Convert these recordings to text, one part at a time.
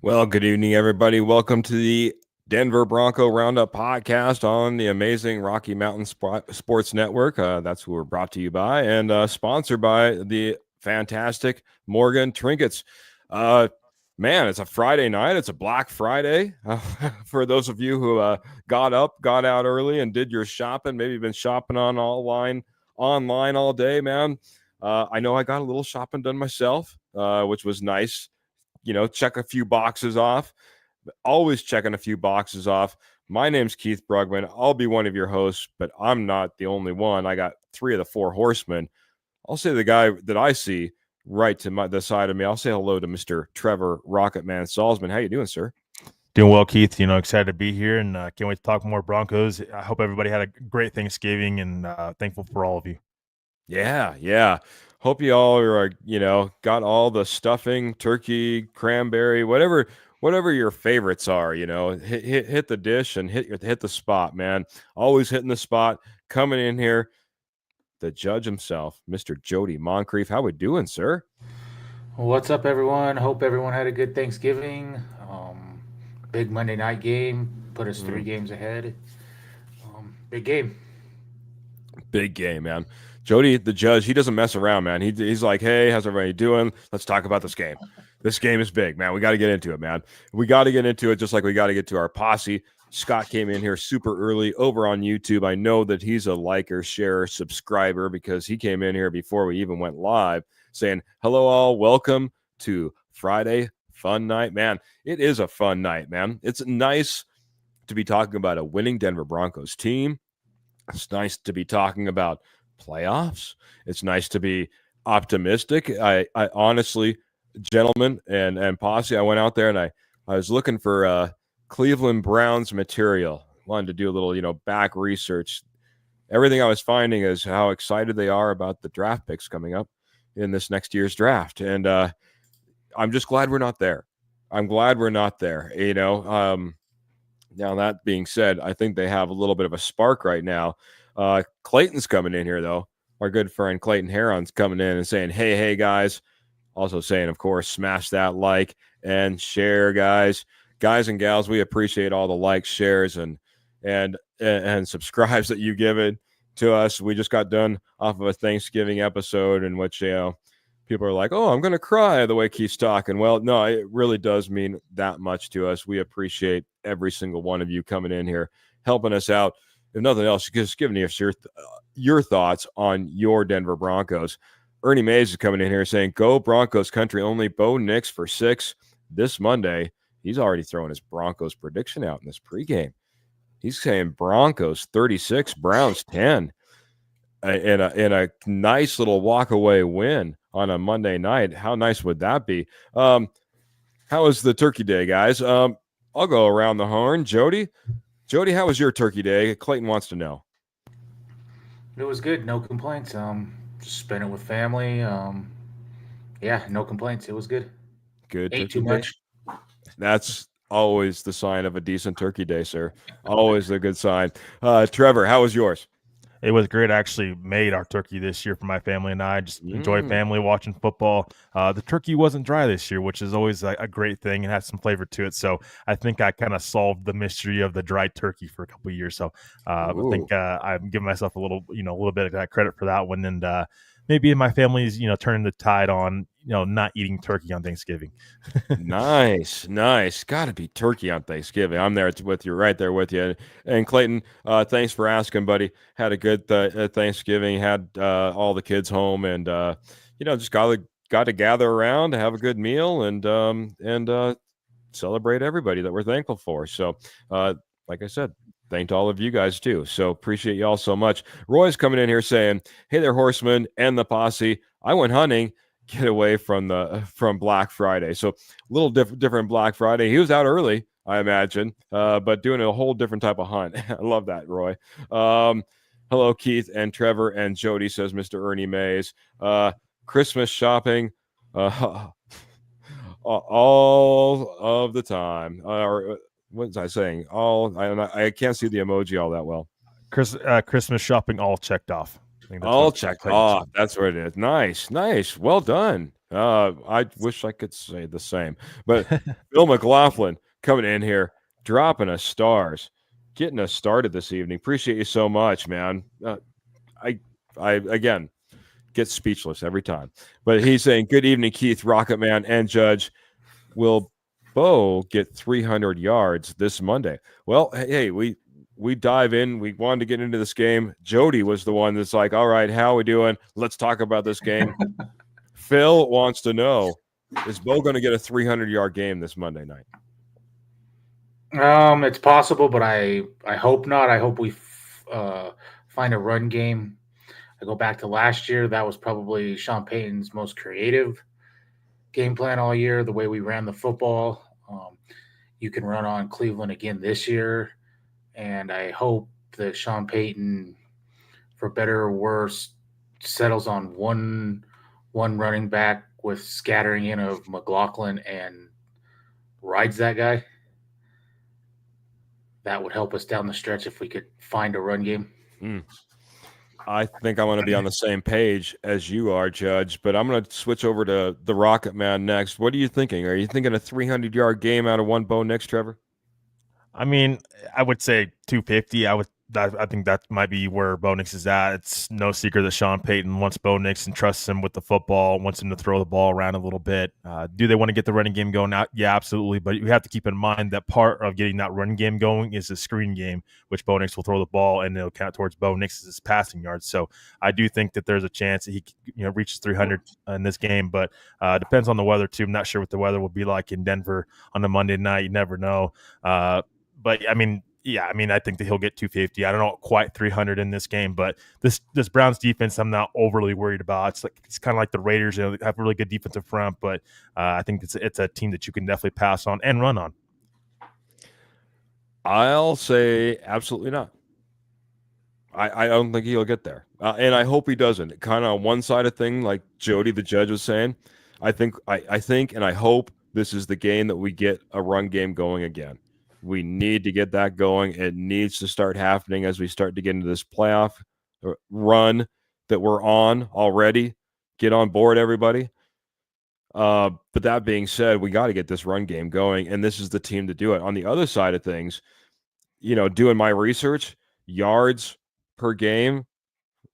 Well, good evening, everybody. Welcome to the Denver Bronco Roundup podcast on the amazing Rocky Mountain Sports Network. That's who we're brought to you by and sponsored by the fantastic Morgan Trinkets. Man, it's a Friday night. It's a Black Friday. For those of you who got out early and did your shopping, maybe been shopping online all day, man. I know I got a little shopping done myself, which was nice. You know, check a few boxes off. Always checking a few boxes off. My name's Keith Brugman. I'll be one of your hosts, but I'm not the only one. I got three of the four horsemen. I'll say the guy that I see right to the side of me. I'll say hello to Mr. Trevor Rocketman Salzman. How you doing, sir? Doing well, Keith. You know, excited to be here and can't wait to talk more Broncos. I hope everybody had a great Thanksgiving and thankful for all of you. Yeah. Hope you all are, got all the stuffing, turkey, cranberry, whatever your favorites are. Hit the dish and hit the spot, man. Always hitting the spot. Coming in here, the judge himself, Mr. Jody Moncrief. How we doing, sir? What's up, everyone? Hope everyone had a good Thanksgiving. Big Monday night game put us 3 games ahead. Big game. Big game, man. Jody, the judge, he doesn't mess around, man. He's like, hey, how's everybody doing? Let's talk about this game. This game is big, man. We got to get into it, man. We got to get into it just like we got to get to our posse. Scott came in here super early over on YouTube. I know that he's a liker, sharer, subscriber because he came in here before we even went live saying, hello, all. Welcome to Friday Fun Night. Man, it is a fun night, man. It's nice to be talking about a winning Denver Broncos team. It's nice to be talking about playoffs. It's nice to be optimistic. I honestly, gentlemen and posse, I went out there and I was looking for Cleveland Browns material. Wanted to do a little, back research. Everything I was finding is how excited they are about the draft picks coming up in this next year's draft. And I'm just glad we're not there. I'm glad we're not there. Now that being said, I think they have a little bit of a spark right now. Clayton's coming in here, though. Our good friend Clayton Heron's coming in and saying, hey, guys. Also saying, of course, smash that like and share, guys. Guys and gals, we appreciate all the likes, shares, and subscribes that you give it to us. We just got done off of a Thanksgiving episode in which, people are like, oh, I'm going to cry the way Keith's talking. Well, no, it really does mean that much to us. We appreciate every single one of you coming in here, helping us out. If nothing else, just giving us your thoughts on your Denver Broncos. Ernie Mays is coming in here saying, go Broncos country only. Bo Nix for 6 this Monday. He's already throwing his Broncos prediction out in this pregame. He's saying Broncos 36, Browns 10. In a nice little walk-away win on a Monday night. How nice would that be? How was the turkey day, guys? I'll go around the horn. Jody, how was your turkey day? Clayton wants to know. It was good. No complaints. Just spent it with family. Yeah, no complaints. It was good. Good. Ate too much. That's always the sign of a decent turkey day, sir. Always a good sign. Trevor, how was yours? It was great. I actually made our turkey this year for my family and I. Just enjoy family watching football. The turkey wasn't dry this year, which is always a great thing and has some flavor to it. So I think I kind of solved the mystery of the dry turkey for a couple of years. So I think I'm giving myself a little bit of that credit for that one. And maybe my family's, turning the tide on, not eating turkey on Thanksgiving. Nice. Got to be turkey on Thanksgiving. I'm there with you, right there with you. And Clayton, thanks for asking, buddy. Had a good Thanksgiving. Had all the kids home, and just got to gather around to have a good meal and celebrate everybody that we're thankful for. So, like I said, thanked all of you guys too. So appreciate y'all so much. Roy's coming in here saying, "Hey there, Horseman and the posse. I went hunting. Get away from Black Friday." So a little different Black Friday. He was out early, I imagine, but doing a whole different type of hunt. I love that, Roy. Hello, Keith and Trevor and Jody, says Mr. Ernie Mays. Christmas shopping. All of the time, or what was I saying? I can't see the emoji all that well. Christmas shopping all checked off. All checked off. That's what it is. Nice. Well done. I wish I could say the same. But Bill McLaughlin coming in here, dropping us stars, getting us started this evening. Appreciate you so much, man. I again get speechless every time. But he's saying, "Good evening, Keith, Rocket Man, and Judge. Will Bo get 300 yards this Monday?" Well, hey, we dive in. We wanted to get into this game. Jody was the one that's like, "All right, how are we doing? Let's talk about this game." Phil wants to know, is Bo going to get a 300-yard game this Monday night? It's possible, but I hope not. I hope we find a run game. I go back to last year. That was probably Sean Payton's most creative game plan all year, the way we ran the football. You can run on Cleveland again this year, and I hope that Sean Payton, for better or worse, settles on one running back with scattering in of McLaughlin and rides that guy. That would help us down the stretch if we could find a run game. I think I'm going to be on the same page as you are, Judge, but I'm going to switch over to the Rocket Man next. What are you thinking? Are you thinking a 300-yard game out of one Bo Nix, Trevor? I mean, I would say 250. I think that might be where Bo Nix is at. It's no secret that Sean Payton wants Bo Nix and trusts him with the football, wants him to throw the ball around a little bit. Do they want to get the running game going out? Yeah, absolutely. But you have to keep in mind that part of getting that run game going is the screen game, which Bo Nix will throw the ball and it'll count towards Bo Nix's passing yards. So I do think that there's a chance that he reaches 300 in this game, but depends on the weather too. I'm not sure what the weather will be like in Denver on a Monday night. You never know. But I mean, I think that he'll get 250. I don't know quite 300 in this game, but this Browns defense, I'm not overly worried about. It's kind of like the Raiders. They have a really good defensive front, but I think it's a team that you can definitely pass on and run on. I'll say absolutely not. I don't think he'll get there, and I hope he doesn't. Kind of on one side of thing, like Jody, the judge, was saying. I think, and I hope this is the game that we get a run game going again. We need to get that going. It needs to start happening as we start to get into this playoff run that we're on already. Get on board, everybody. But that being said, we got to get this run game going, and this is the team to do it. On the other side of things, doing my research, yards per game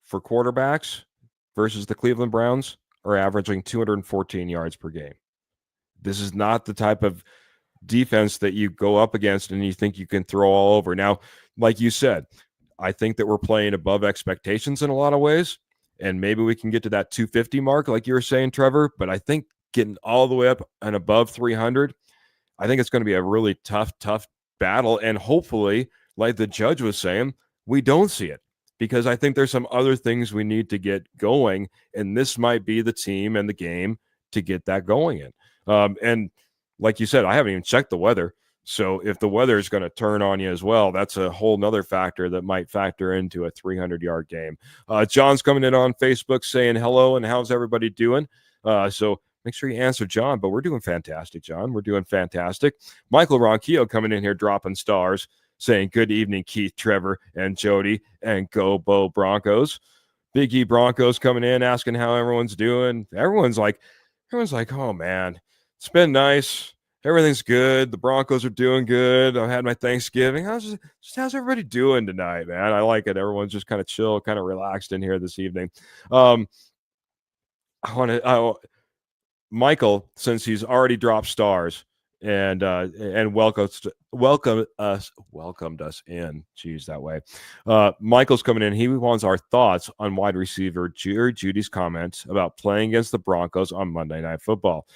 for quarterbacks versus the Cleveland Browns are averaging 214 yards per game. This is not the type of defense that you go up against and you think you can throw all over. Now, like you said, I think that we're playing above expectations in a lot of ways, and maybe we can get to that 250 mark like you were saying, Trevor, but I think getting all the way up and above 300, I think it's going to be a really tough battle, and hopefully, like the judge was saying, we don't see it, because I think there's some other things we need to get going, and this might be the team and the game to get that going in. And like you said, I haven't even checked the weather. So if the weather is going to turn on you as well, that's a whole nother factor that might factor into a 300-yard game. John's coming in on Facebook saying hello and how's everybody doing? So make sure you answer John, but we're doing fantastic, John. We're doing fantastic. Michael Ronquillo coming in here dropping stars saying good evening, Keith, Trevor, and Jody, and go Bo Broncos. Big E Broncos coming in asking how everyone's doing. Everyone's like, oh, man. It's been nice. Everything's good. The Broncos are doing good. I've had my Thanksgiving. How's everybody doing tonight, man? I like it. Everyone's just kind of chill, kind of relaxed in here this evening. Michael, since he's already dropped stars and welcomed us in. Geez, that way. Michael's coming in. He wants our thoughts on wide receiver Jerry Judy's comments about playing against the Broncos on Monday Night Football.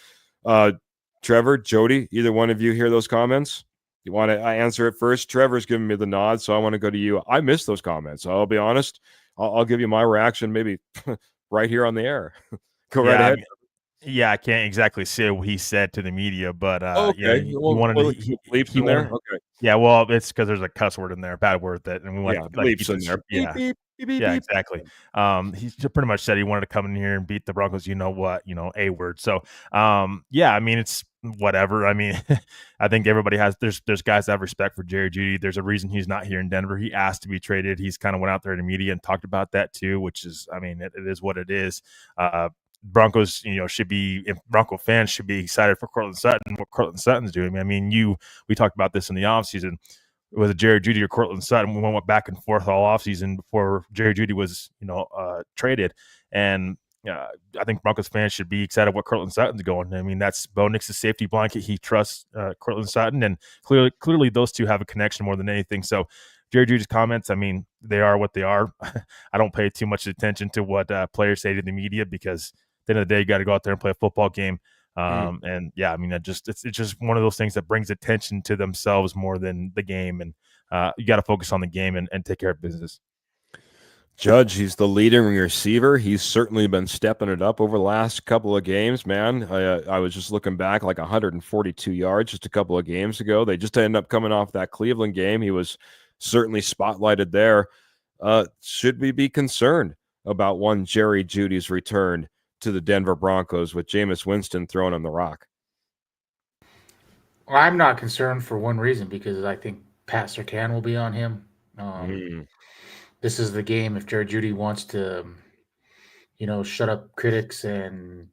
Trevor, Jody, either one of you hear those comments? You want to answer it first? Trevor's giving me the nod, so I want to go to you. I missed those comments. I'll be honest. I'll give you my reaction maybe right here on the air. Go right ahead. Yeah, I can't exactly say what he said to the media, but okay. he wanted to, bleeps in there. Okay. Yeah, well, it's because there's a cuss word in there, a bad word and we want to keep in there. Yeah, beep, beep, beep, yeah, beep. exactly. He pretty much said he wanted to come in here and beat the Broncos. You know what? A word. So, yeah, I mean, it's whatever. I mean, I think everybody has. There's guys that have respect for Jerry Jeudy. There's a reason he's not here in Denver. He asked to be traded. He's kind of went out there in the media and talked about that too, which is, I mean, it is what it is. Broncos, Bronco fans should be excited for Courtland Sutton, what Courtland Sutton's doing. I mean, we talked about this in the offseason. Was it Jerry Jeudy or Courtland Sutton? We went back and forth all offseason before Jerry Jeudy was, traded. And I think Broncos fans should be excited what Courtland Sutton's going. I mean, that's Bo Nix's safety blanket. He trusts Courtland Sutton, and clearly those two have a connection more than anything. So Jerry Jeudy's comments, I mean, they are what they are. I don't pay too much attention to what players say to the media because at the end of the day, you got to go out there and play a football game. And yeah, I mean, it's just one of those things that brings attention to themselves more than the game. And you got to focus on the game and take care of business. Judge, he's the leading receiver. He's certainly been stepping it up over the last couple of games, man. I was just looking back, like 142 yards just a couple of games ago. They just ended up coming off that Cleveland game. He was certainly spotlighted there. Should we be concerned about one Jerry Jeudy's return to the Denver Broncos with Jameis Winston throwing him the rock? Well, I'm not concerned for one reason, because I think Pat Surtain will be on him. This is the game. If Jerry Jeudy wants to, shut up critics and,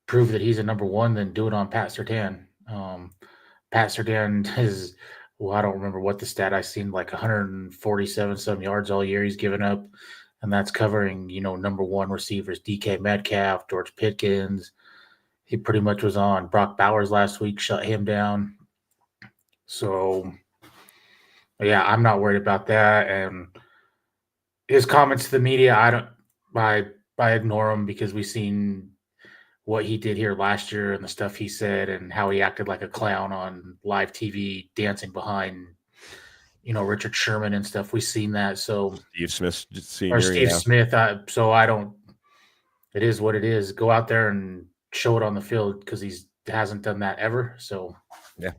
prove that he's a number one, then do it on Pat Surtain. Pat Surtain is, I don't remember what the stat I seen, like 147 some yards all year he's given up. And that's covering, number one receivers, DK Metcalf, George Pickens. He pretty much was on Brock Bowers last week, shut him down. So, yeah, I'm not worried about that. And his comments to the media, I ignore them, because we've seen what he did here last year and the stuff he said and how he acted like a clown on live TV dancing behind Richard Sherman and stuff. We've seen that. So Steve Smith Sr. Or Steve Smith. So I don't. It is what it is. Go out there and show it on the field, because he hasn't done that ever. So yeah.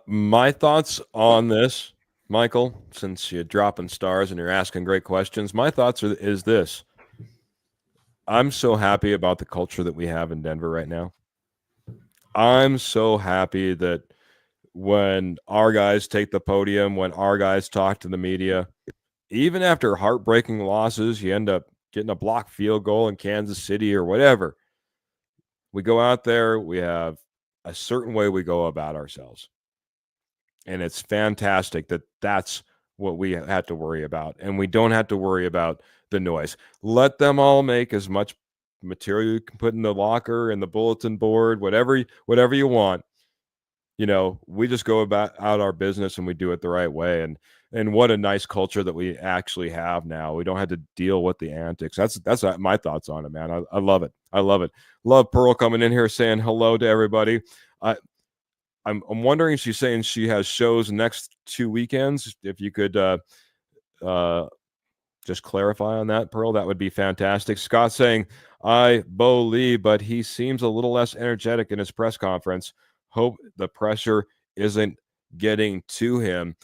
My thoughts on this, Michael, since you're dropping stars and you're asking great questions, my thoughts is this. I'm so happy about the culture that we have in Denver right now. I'm so happy that when our guys take the podium, when our guys talk to the media, even after heartbreaking losses, you end up getting a blocked field goal in Kansas City or whatever. We go out there, we have a certain way we go about ourselves. And it's fantastic that that's what we had to worry about. And we don't have to worry about the noise. Let them all make as much material you can put in the locker and the bulletin board, whatever you want. We just go about our business and we do it the right way. And what a nice culture that we actually have now. We don't have to deal with the antics. That's my thoughts on it, man. I love it. I love it. Love Pearl coming in here saying hello to everybody. I'm wondering if she's saying she has shows next 2 weekends. If you could just clarify on that, Pearl, that would be fantastic. Scott saying, Bo Lee, but he seems a little less energetic in his press conference. Hope the pressure isn't getting to him.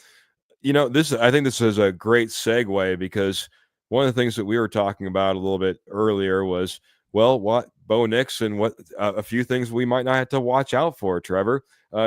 I think this is a great segue, because one of the things that we were talking about a little bit earlier was, what Bo Nix and what a few things we might not have to watch out for, Trevor.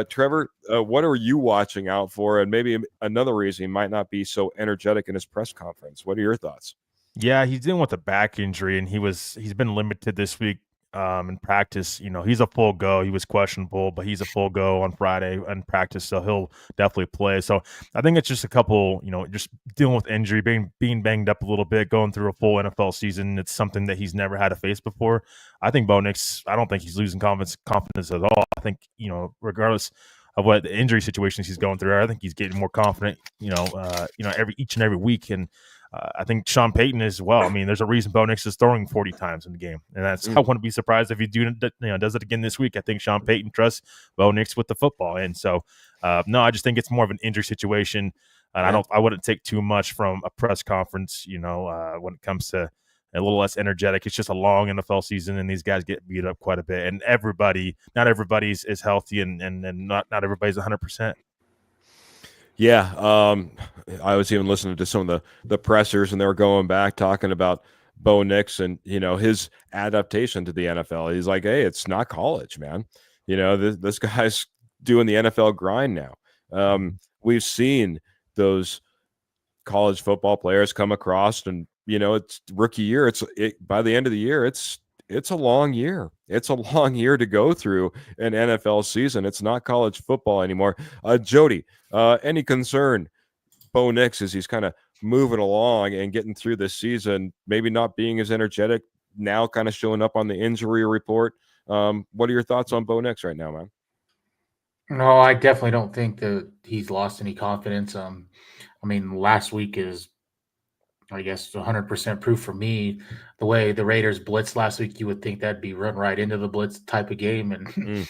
Trevor, what are you watching out for? And maybe another reason he might not be so energetic in his press conference. What are your thoughts? Yeah, he's dealing with a back injury, and he's been limited this week in practice. He's a full go. He was questionable, but he's a full go on Friday in practice, so he'll definitely play. So I think it's just a couple, just dealing with injury, being banged up a little bit, going through a full NFL season. It's something that he's never had to face before. I think Bo Nix, I don't think he's losing confidence at all. I think, regardless of what the injury situations he's going through, I think he's getting more confident, each and every week. And I think Sean Payton as well. I mean, there's a reason Bo Nix is throwing 40 times in the game, and I wouldn't be surprised if he does it again this week. I think Sean Payton trusts Bo Nix with the football, and so no, I just think it's more of an injury situation, and I wouldn't take too much from a press conference. When it comes to a little less energetic, it's just a long NFL season, and these guys get beat up quite a bit, and not everybody's is healthy, and not everybody's 100%. Yeah, I was even listening to some of the pressers, and they were going back talking about Bo Nix and his adaptation to the NFL. He's like, hey, it's not college, man. This guy's doing the NFL grind now. We've seen those college football players come across, and it's rookie year. By the end of the year, it's a long year. It's a long year to go through an NFL season. It's not college football anymore. Jody, any concern Bo Nix as he's kind of moving along and getting through this season, maybe not being as energetic now, kind of showing up on the injury report? What are your thoughts on Bo Nix right now, man? No, I definitely don't think that he's lost any confidence. I mean, last week is, I guess, 100% proof for me. The way the Raiders blitzed last week, you would think that'd be run right into the blitz type of game. And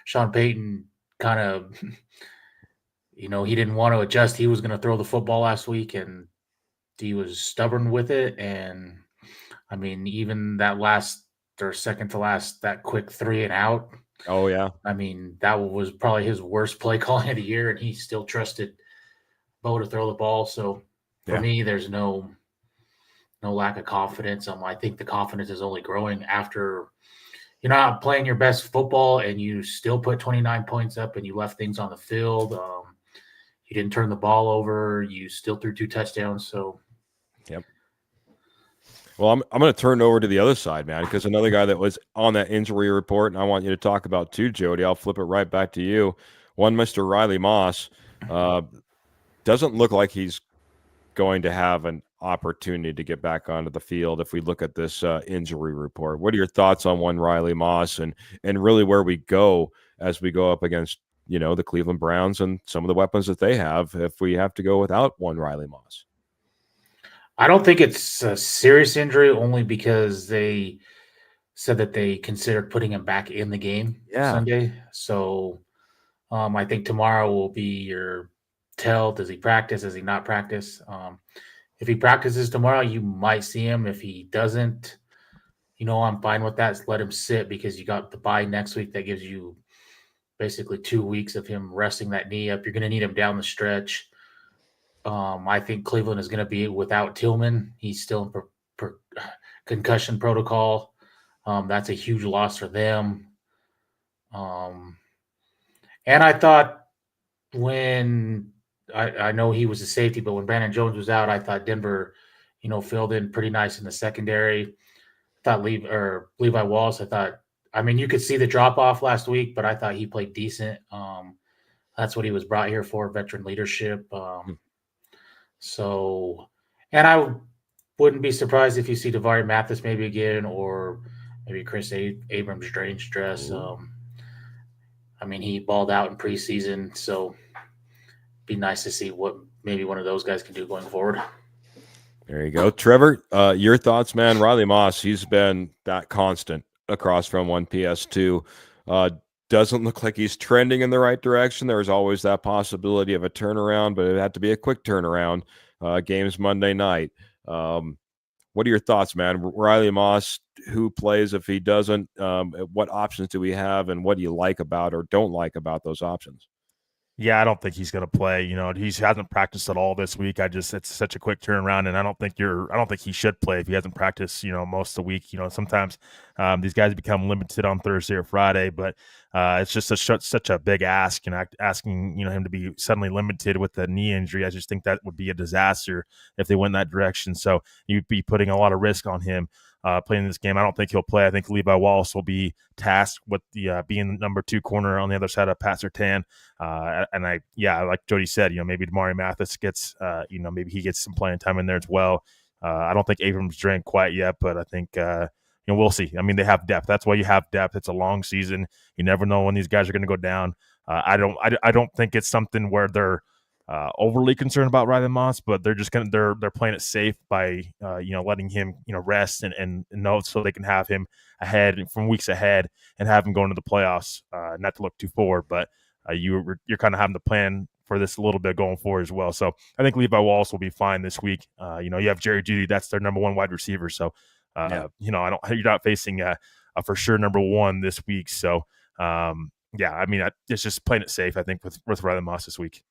Sean Payton kind of, he didn't want to adjust. He was going to throw the football last week, and he was stubborn with it. And I mean, even that last or second to last, that quick 3 and out. Oh, yeah. I mean, that was probably his worst play calling of the year, and he still trusted Bo to throw the ball. So for me, there's no lack of confidence. I think the confidence is only growing after you're not playing your best football and you still put 29 points up and you left things on the field. You didn't turn the ball over. You still threw 2 touchdowns. So, yep. Well, I'm going to turn over to the other side, man, because another guy that was on that injury report, and I want you to talk about too, Jody. I'll flip it right back to you. One Mr. Riley Moss doesn't look like he's going to have an opportunity to get back onto the field if we look at this injury report. What are your thoughts on one Riley Moss and really where we go as we go up against the Cleveland Browns and some of the weapons that they have if we have to go without one Riley Moss? I don't think it's a serious injury, only because they said that they considered putting him back in the game Sunday. So I think tomorrow will be your tell. Does he practice? Does he not practice? If he practices tomorrow, you might see him. If he doesn't, I'm fine with that. Let him sit, because you got the bye next week. That gives you basically 2 weeks of him resting that knee up. You're going to need him down the stretch. I think Cleveland is going to be without Tillman. He's still in concussion protocol. That's a huge loss for them. And I thought when I know he was a safety, but when Brandon Jones was out, I thought Denver, filled in pretty nice in the secondary. I thought Levi Wallace, you could see the drop off last week, but I thought he played decent. That's what he was brought here for, veteran leadership. So, and I wouldn't be surprised if you see Davari Mathis maybe again, or maybe Chris Abrams Strange dress. He balled out in preseason, so be nice to see what maybe one of those guys can do going forward. There you go. Trevor, your thoughts, man? Riley Moss, he's been that constant across from one PS2. Doesn't look like he's trending in the right direction. There's always that possibility of a turnaround, but it had to be a quick turnaround. Games Monday night. What are your thoughts, man? Riley Moss, who plays if he doesn't? What options do we have, and what do you like about or don't like about those options? Yeah, I don't think he's going to play. He hasn't practiced at all this week. It's such a quick turnaround, and I don't think he should play if he hasn't practiced, most of the week. Sometimes these guys become limited on Thursday or Friday, but it's just such a big ask, asking, him to be suddenly limited with the knee injury. I just think that would be a disaster if they went that direction. So you'd be putting a lot of risk on him. playing in this game. I don't think he'll play. I think Levi Wallace will be tasked with the being the number 2 corner on the other side of Pat Surtain. And like Jody said, maybe Damari Mathis gets, maybe he gets some playing time in there as well. I don't think Abrams drank quite yet, but I think, we'll see. I mean, they have depth. That's why you have depth. It's a long season. You never know when these guys are going to go down. I don't think it's something where they're overly concerned about Rylan Moss, but they're just they're playing it safe by letting him rest and know, so they can have him ahead from weeks ahead and have him going to the playoffs. Not to look too forward, but you're kind of having to plan for this a little bit going forward as well. So I think Levi Wallace will be fine this week. You have Jerry Jeudy, that's their number 1 wide receiver. So you're not facing a for sure number 1 this week. So it's just playing it safe, I think, with Rylan Moss this week.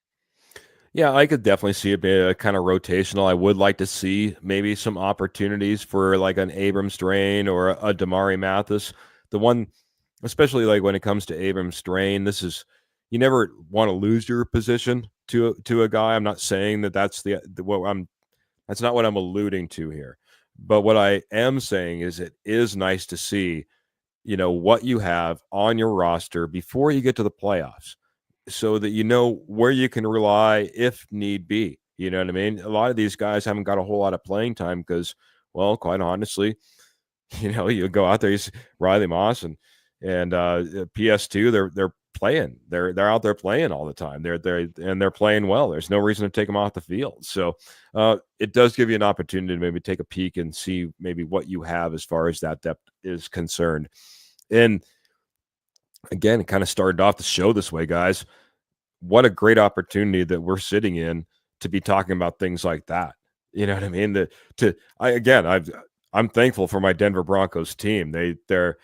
Yeah, I could definitely see it being kind of rotational. I would like to see maybe some opportunities for like an Abrams Drain or a Damari Mathis. The one, especially like when it comes to Abrams Drain, this is, you never want to lose your position to a guy. I'm not saying that that's that's not what I'm alluding to here. But what I am saying is it is nice to see, what you have on your roster before you get to the playoffs, so that you know where you can rely if need be. You know what I mean? A lot of these guys haven't got a whole lot of playing time because, well, quite honestly, you go out there, you see Riley Moss and PS2, they're playing. They're out there playing all the time. They're playing well. There's no reason to take them off the field. So it does give you an opportunity to maybe take a peek and see maybe what you have as far as that depth is concerned. And again, it kind of started off the show this way, guys. What a great opportunity that we're sitting in to be talking about things like that. You know what I mean? I'm thankful for my Denver Broncos team. They're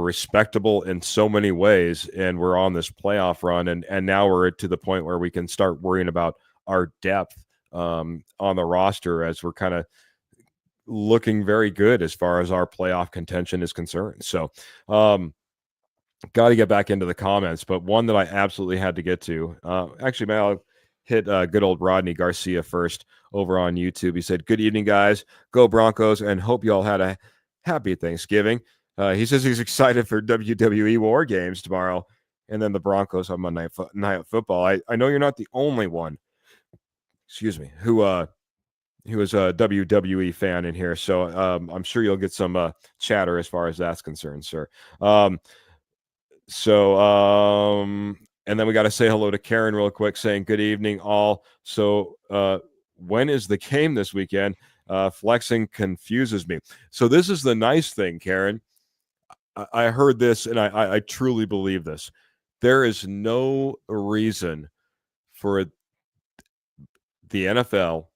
respectable in so many ways, and we're on this playoff run, and now we're to the point where we can start worrying about our depth on the roster, as we're kind of looking very good as far as our playoff contention is concerned. So got to get back into the comments, but one that I absolutely had to get to. Actually, man, I'll hit good old Rodney Garcia first over on YouTube. He said, "Good evening, guys. Go Broncos, and hope you all had a happy Thanksgiving." He says he's excited for WWE War Games tomorrow, and then the Broncos on Monday Night Football. I know you're not the only one, who is a WWE fan in here, so I'm sure you'll get some chatter as far as that's concerned, sir. And then we got to say hello to Karen real quick, saying good evening all. So when is the game this weekend? Flexing confuses me. So this is the nice thing, Karen. I heard this, and I truly believe this. There is no reason for the NFL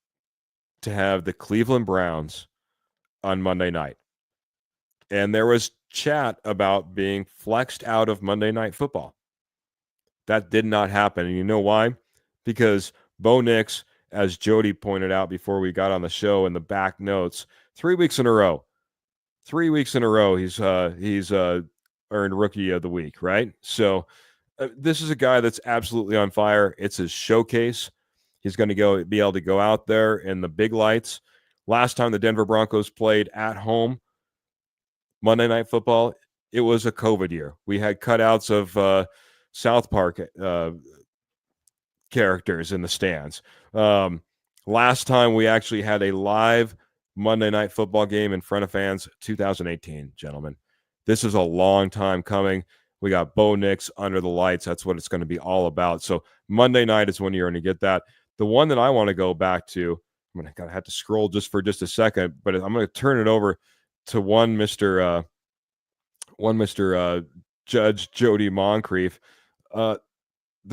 to have the Cleveland Browns on Monday night. And there was chat about being flexed out of Monday Night Football. That did not happen. And you know why? Because Bo Nix, as Jody pointed out before we got on the show in the back notes, 3 weeks in a row, he's earned Rookie of the Week, right? So this is a guy that's absolutely on fire. It's his showcase. He's going to be able to go out there in the big lights. Last time the Denver Broncos played at home, Monday Night Football, it was a COVID year. We had cutouts of South Park characters in the stands. Last time we actually had a live Monday Night Football game in front of fans, 2018, gentlemen. This is a long time coming. We got Bo Nix under the lights. That's what it's going to be all about. So Monday night is when you're going to get that. The one that I want to go back to, I'm going to have to scroll just for just a second, but I'm going to turn it over to one Mr. Judge Jody Moncrief. The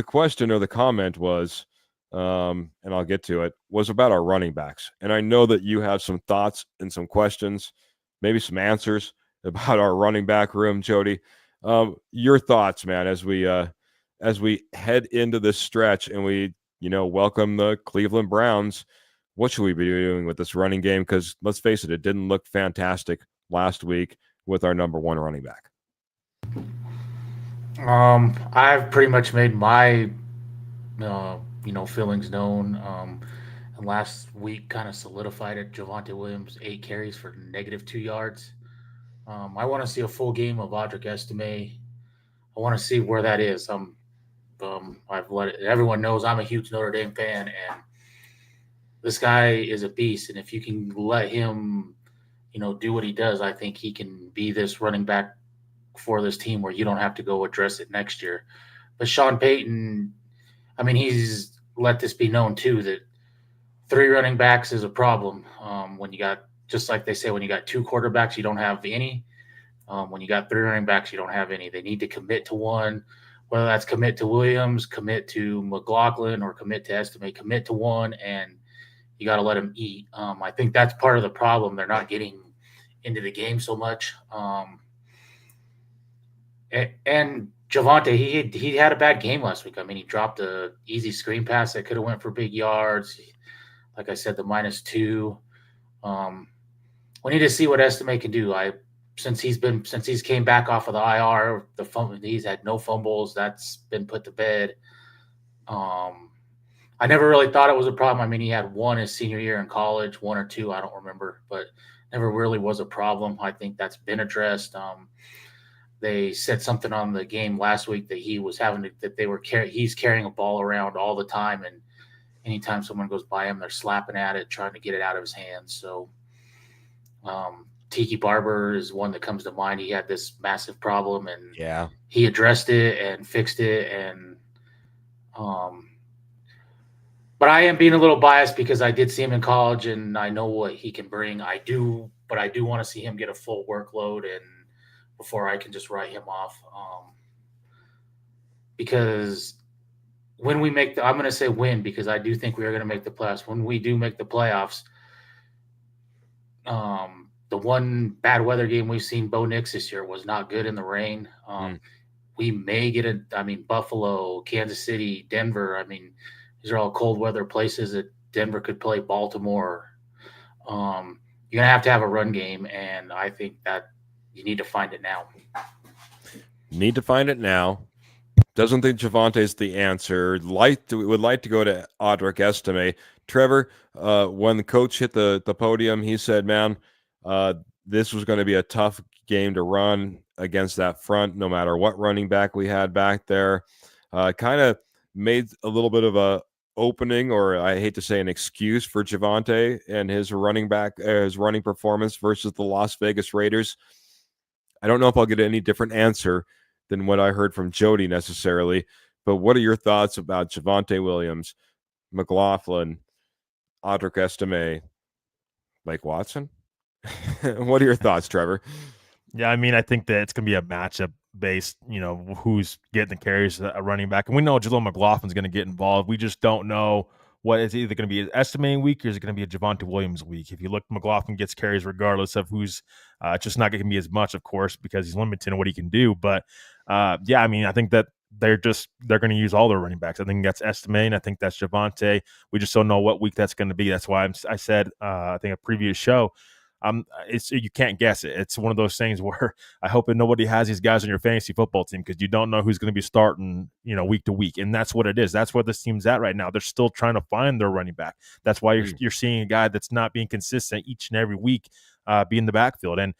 question or the comment was, and I'll get to it, was about our running backs. And I know that you have some thoughts and some questions, maybe some answers about our running back room, Jody. Your thoughts, man, as we head into this stretch and we, welcome the Cleveland Browns. What should we be doing with this running game? Because let's face it, it didn't look fantastic last week with our number one running back. I've pretty much made my feelings known. and last week kind of solidified it. Javonte Williams, 8 carries for -2 yards. I want to see a full game of Audric Estime. I want to see where that is. I've let it, everyone knows I'm a huge Notre Dame fan, and this guy is a beast. And if you can let him, do what he does, I think he can be this running back for this team where you don't have to go address it next year. But Sean Payton, I mean, he's let this be known too that 3 running backs is a problem. When you got, just like they say, when you got 2 quarterbacks, you don't have any. When you got 3 running backs, you don't have any. They need to commit to one, whether that's commit to Williams, commit to McLaughlin, or commit to Estime, commit to one, and you got to let them eat. I think that's part of the problem. They're not getting into the game so much. And Javonte, he had a bad game last week. I mean, he dropped a easy screen pass that could have went for big yards. Like I said, the -2. We need to see what Estime can do. Since he's came back off of the IR, he's had no fumbles. That's been put to bed. I never really thought it was a problem. I mean, he had 1 his senior year in college, 1 or 2, I don't remember, but never really was a problem. I think that's been addressed. They said something on the game last week that he's carrying a ball around all the time, and anytime someone goes by him, they're slapping at it, trying to get it out of his hands. So, Tiki Barber is one that comes to mind. He had this massive problem, and he addressed it and fixed it. And, but I am being a little biased because I did see him in college, and I know what he can bring. I do want to see him get a full workload, and before I can just write him off. Because when we make I'm going to say win, because I do think we are going to make the playoffs. When we do make the playoffs, the one bad weather game we've seen Bo Nix this year was not good in the rain. We may get Buffalo, Kansas City, Denver. I mean, these are all cold weather places that Denver could play. Baltimore. You're going to have a run game, and I think that you need to find it now. Need to find it now. Doesn't think Javonte's the answer. Would like to go to Audric Estime. Trevor, when the coach hit the podium, he said, man, this was going to be a tough game to run against that front, no matter what running back we had back there. Kind of made a little bit of a opening, or I hate to say an excuse, for Javonte and his running performance versus the Las Vegas Raiders. I don't know if I'll get any different answer than what I heard from Jody necessarily, but what are your thoughts about Javonte Williams, McLaughlin, Audric Estime, Blake Watson? What are your thoughts, Trevor? Yeah, I mean, I think that it's going to be a matchup based, who's getting the carries, a running back. And we know Jaleel McLaughlin's going to get involved. We just don't know what it's either going to be an Estime week or is it going to be a Javonte Williams week. If you look, McLaughlin gets carries regardless of who's just not going to be as much, of course, because he's limited in what he can do. But yeah, I mean, I think that they're going to use all their running backs. I think that's Estime, and I think that's Javonte. We just don't know what week that's going to be. That's why I said, I think a previous show, you can't guess it. It's one of those things where I hope that nobody has these guys on your fantasy football team, because you don't know who's going to be starting, week to week. And that's what it is. That's where this team's at right now. They're still trying to find their running back. That's why you're seeing a guy that's not being consistent each and every week be in the backfield. And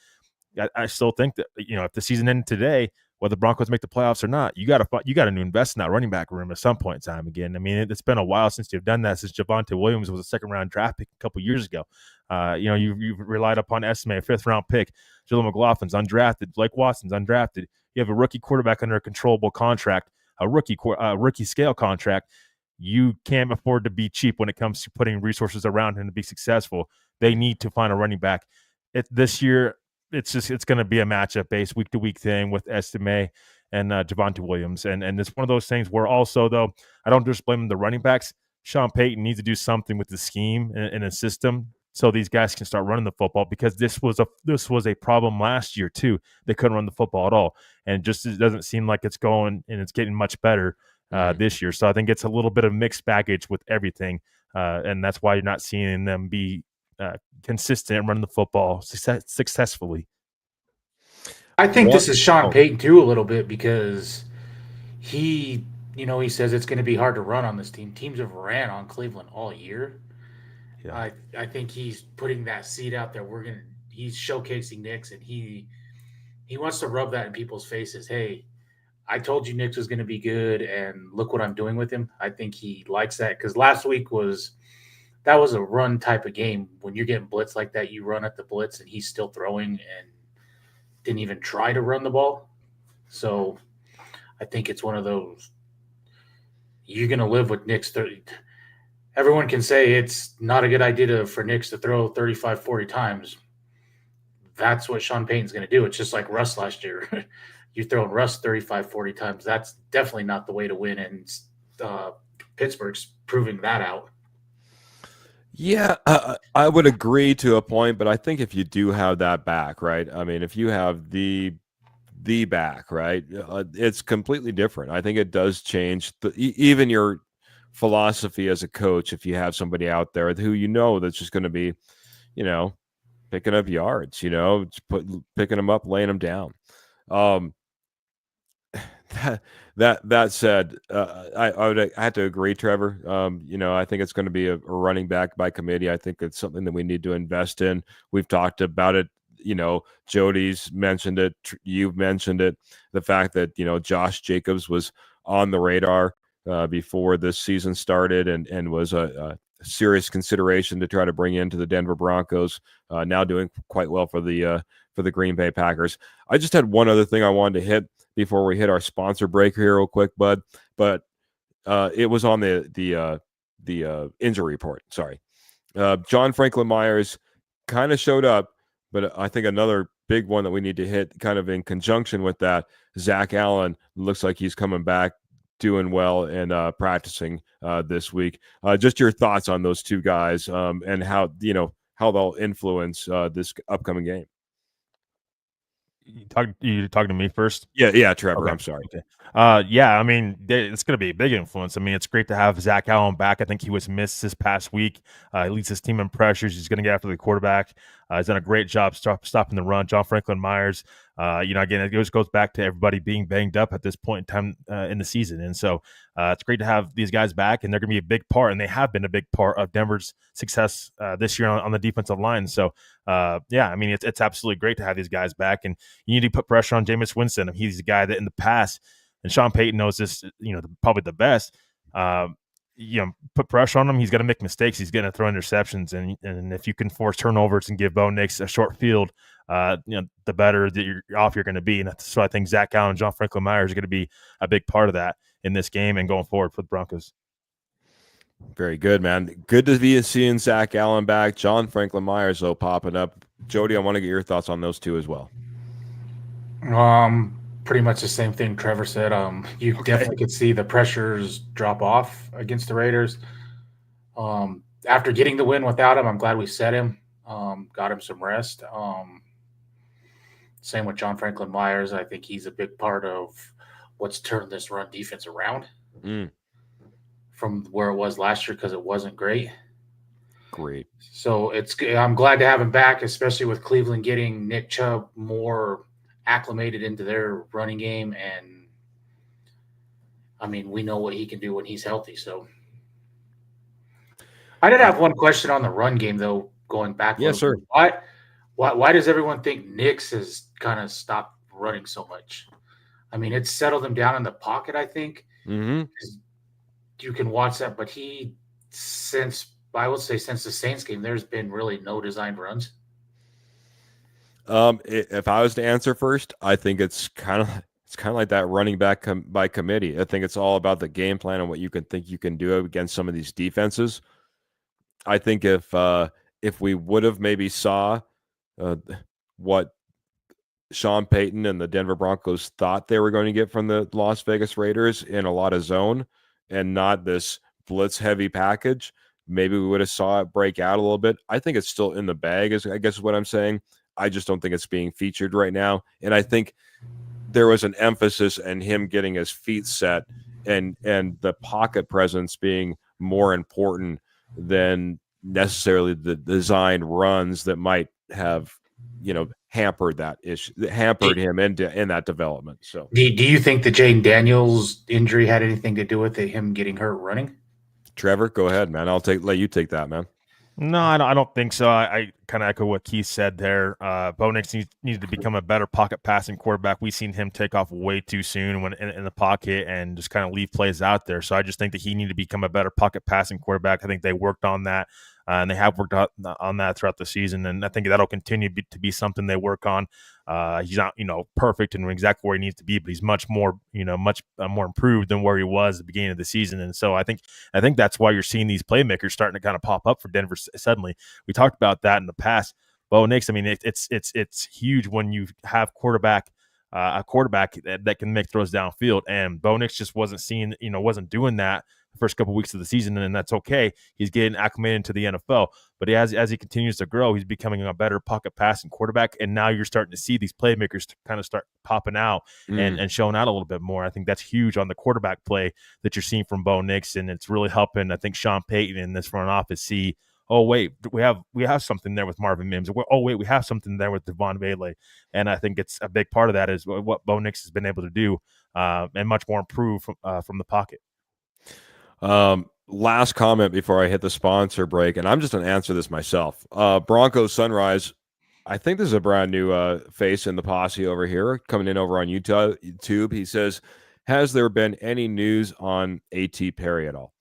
I still think that, if the season ended today, whether the Broncos make the playoffs or not, you got to invest in that running back room at some point in time again. I mean, it's been a while since you've done that, since Javonte Williams was a second-round draft pick a couple years ago. You've relied upon Estime, a fifth-round pick. Jaleel McLaughlin's undrafted. Blake Watson's undrafted. You have a rookie quarterback under a controllable contract, a rookie scale contract. You can't afford to be cheap when it comes to putting resources around him to be successful. They need to find a running back. This year, it's going to be a matchup based week to week thing with Estime and Javonte Williams. And it's one of those things where also, though, I don't just blame the running backs. Sean Payton needs to do something with the scheme and a system so these guys can start running the football, because this was a problem last year too. They couldn't run the football at all. And it doesn't seem like it's going and it's getting much better this year. So I think it's a little bit of mixed baggage with everything. And that's why you're not seeing them be consistent and running the football successfully. I think this is Sean Payton too, a little bit, because he says it's going to be hard to run on this team. Teams have ran on Cleveland all year, Yeah. I think he's putting that seed out there. He's showcasing Knicks, and he wants to rub that in people's faces. Hey, I told you Knicks was going to be good, and look what I'm doing with him. I think he likes that because last week was a run type of game. When you're getting blitz like that, you run at the blitz, and he's still throwing and didn't even try to run the ball. So I think it's one of those. You're going to live with Knicks 30. Everyone can say it's not a good idea for Knicks to throw 35, 40 times. That's what Sean Payton's going to do. It's just like Russ last year. You're throwing Russ 35, 40 times. That's definitely not the way to win. And Pittsburgh's proving that out. Yeah, I would agree to a point, but I think if you do have that back, right? I mean, if you have the back, right, it's completely different. I think it does change even your philosophy as a coach if you have somebody out there who that's just going to be, picking up yards, picking them up, laying them down. That said, I had to agree, Trevor. I think it's going to be a running back by committee. I think it's something that we need to invest in. We've talked about it. Jody's mentioned it. You've mentioned it. The fact that Josh Jacobs was on the radar before this season started and was a serious consideration to try to bring into the Denver Broncos. Now doing quite well for the Green Bay Packers. I just had one other thing I wanted to hit before we hit our sponsor break here real quick, bud. But it was on the injury report. Sorry. John Franklin Myers kind of showed up, but I think another big one that we need to hit kind of in conjunction with that, Zach Allen looks like he's coming back, doing well and practicing this week. Just your thoughts on those two guys and how they'll influence this upcoming game. You talking to me first? Yeah, Trevor. Okay. I'm sorry. Okay. Yeah, I mean, it's going to be a big influence. I mean, it's great to have Zach Allen back. I think he was missed this past week. He leads his team in pressures. He's going to get after the quarterback. He's done a great job stopping the run. John Franklin Myers, again, it just goes back to everybody being banged up at this point in time in the season. And so it's great to have these guys back, and they're going to be a big part, and they have been a big part of Denver's success this year on the defensive line. So, yeah, I mean, it's absolutely great to have these guys back, and you need to put pressure on Jameis Winston. He's the guy that in the past, and Sean Payton knows this, probably the best. Put pressure on him. He's going to make mistakes. He's going to throw interceptions, and if you can force turnovers and give Bo Nix a short field, the better that you're going to be. And so I think Zach Allen and John Franklin Myers are going to be a big part of that in this game and going forward for the Broncos. Very good, man. Good to be seeing Zach Allen back. John Franklin Myers, though, popping up. Jody, I want to get your thoughts on those two as well. Pretty much the same thing Trevor said. You definitely could see the pressures drop off against the Raiders. After getting the win without him, I'm glad we set him. Got him some rest. Same with John Franklin Myers. I think he's a big part of what's turned this run defense around from where it was last year because it wasn't great. Great. So I'm glad to have him back, especially with Cleveland getting Nick Chubb more acclimated into their running game. And I mean, we know what he can do when he's healthy. So I did have one question on the run game though, going back. Yes, sir. Why does everyone think Knicks has kind of stopped running so much? I mean, it's settled him down in the pocket, I think. Mm-hmm. You can watch that, but since the Saints game, there's been really no designed runs. If I was to answer first, I think it's kind of like that running back by committee. I think it's all about the game plan and what you can do against some of these defenses. I think if we would have maybe saw what Sean Payton and the Denver Broncos thought they were going to get from the Las Vegas Raiders in a lot of zone and not this blitz heavy package, maybe we would have saw it break out a little bit. I think it's still in the bag, I guess is what I'm saying. I just don't think it's being featured right now. And I think there was an emphasis in him getting his feet set and the pocket presence being more important than necessarily the design runs that might have, hampered him in that development. So do you think the Jane Daniels injury had anything to do with him getting hurt running? Trevor, go ahead, man. Let you take that, man. No, I don't think so. I kind of echo what Keith said there. Bo Nix needs to become a better pocket passing quarterback. We've seen him take off way too soon when in the pocket and just kind of leave plays out there. So I just think that he needs to become a better pocket passing quarterback. I think they worked on that, and they have worked on that throughout the season, and I think that'll continue to be something they work on. He's not, perfect and exactly where he needs to be, but he's much more, much more improved than where he was at the beginning of the season. And so I think that's why you're seeing these playmakers starting to kind of pop up for Denver suddenly. We talked about that in the past. Bo Nix, I mean, it's huge when you have a quarterback that can make throws downfield, and Bo Nix just wasn't doing that the first couple of weeks of the season, and that's okay. He's getting acclimated to the NFL, but as he continues to grow, he's becoming a better pocket passing quarterback, and now you're starting to see these playmakers kind of start popping out and showing out a little bit more. I think that's huge on the quarterback play that you're seeing from Bo Nix, and it's really helping, I think, Sean Payton in this front office see, oh wait, we have something there with Marvin Mims. Oh wait, we have something there with Devon Vele, and I think it's a big part of that is what Bo Nix has been able to do, and much more improve from the pocket. Last comment before I hit the sponsor break, and I'm just going to answer this myself. Broncos Sunrise. I think this is a brand new face in the posse over here, coming in over on YouTube. He says, has there been any news on A.T. Perry at all?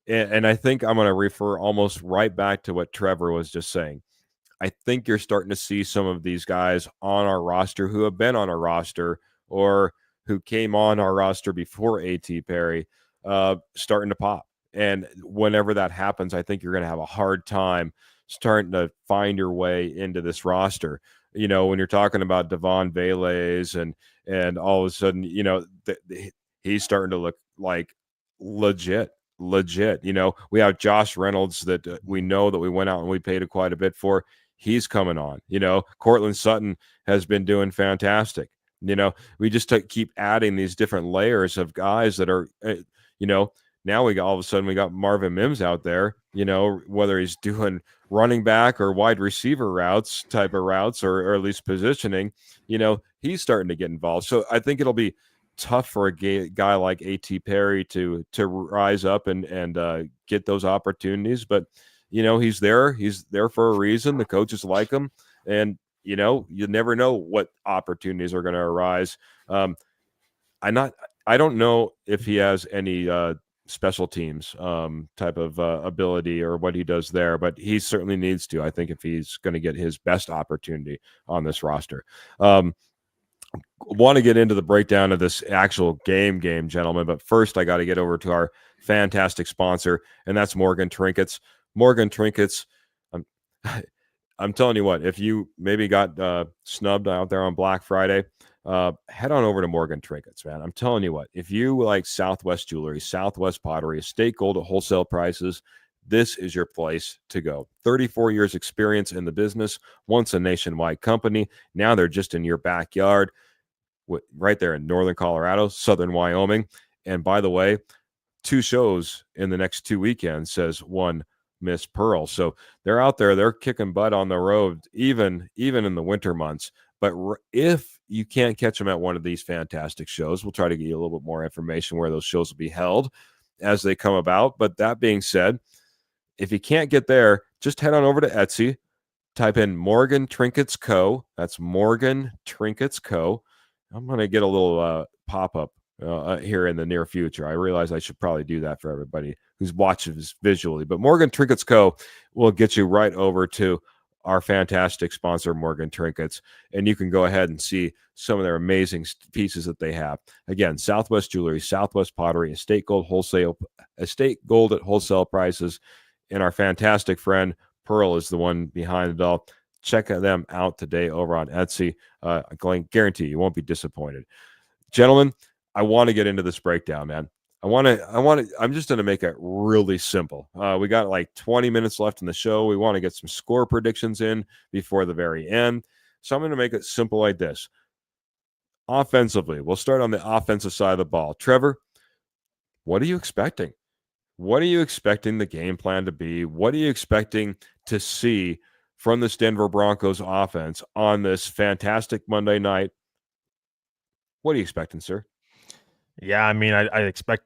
And I think I'm going to refer almost right back to what Trevor was just saying. I think you're starting to see some of these guys on our roster who have been on our roster or who came on our roster before A.T. Perry starting to pop. And whenever that happens, I think you're going to have a hard time starting to find your way into this roster. When you're talking about Devon Vele's and all of a sudden, he's starting to look like legit. We have Josh Reynolds that we know that we went out and we paid quite a bit for. He's coming on. Cortland Sutton has been doing fantastic. We just keep adding these different layers of guys that are, now all of a sudden we got Marvin Mims out there, whether he's doing running back or wide receiver type of routes, or at least positioning, he's starting to get involved. So I think it'll be tough for a guy like A.T. Perry to rise up and get those opportunities. But, he's there for a reason. The coaches like him, and, you never know what opportunities are going to arise. I don't know if he has any special teams type of ability or what he does there, but he certainly needs to, I think, if he's going to get his best opportunity on this roster. Want to get into the breakdown of this actual game, gentlemen, but first I got to get over to our fantastic sponsor, and that's Morgan Trinkets. Morgan Trinkets, I'm telling you what, if you maybe got snubbed out there on Black Friday, head on over to Morgan Trinkets, man. I'm telling you what, if you like Southwest Jewelry, Southwest Pottery, Estate Gold at wholesale prices, this is your place to go. 34 years experience in the business, once a nationwide company. Now they're just in your backyard, right there in northern Colorado, southern Wyoming. And by the way, 2 shows in the next 2 weekends, says one Miss Pearl. So they're out there, they're kicking butt on the road, even in the winter months. But if you can't catch them at one of these fantastic shows, we'll try to get you a little bit more information where those shows will be held as they come about. But that being said, if you can't get there, just head on over to Etsy, type in Morgan Trinkets Co. That's Morgan Trinkets Co. I'm going to get a little pop-up here in the near future. I realize I should probably do that for everybody who's watching this visually. But Morgan Trinkets Co. will get you right over to our fantastic sponsor, Morgan Trinkets, and you can go ahead and see some of their amazing pieces that they have. Again, Southwest Jewelry, Southwest Pottery, Estate Gold at wholesale prices, and our fantastic friend Pearl is the one behind it all. Check them out today over on Etsy. I guarantee you won't be disappointed. Gentlemen, I want to get into this breakdown, man. I'm just going to make it really simple. We got like 20 minutes left in the show. We want to get some score predictions in before the very end. So I'm going to make it simple like this. Offensively, we'll start on the offensive side of the ball. Trevor, what are you expecting? What are you expecting the game plan to be? What are you expecting to see from this Denver Broncos offense on this fantastic Monday night? What are you expecting, sir? Yeah, I mean, I expect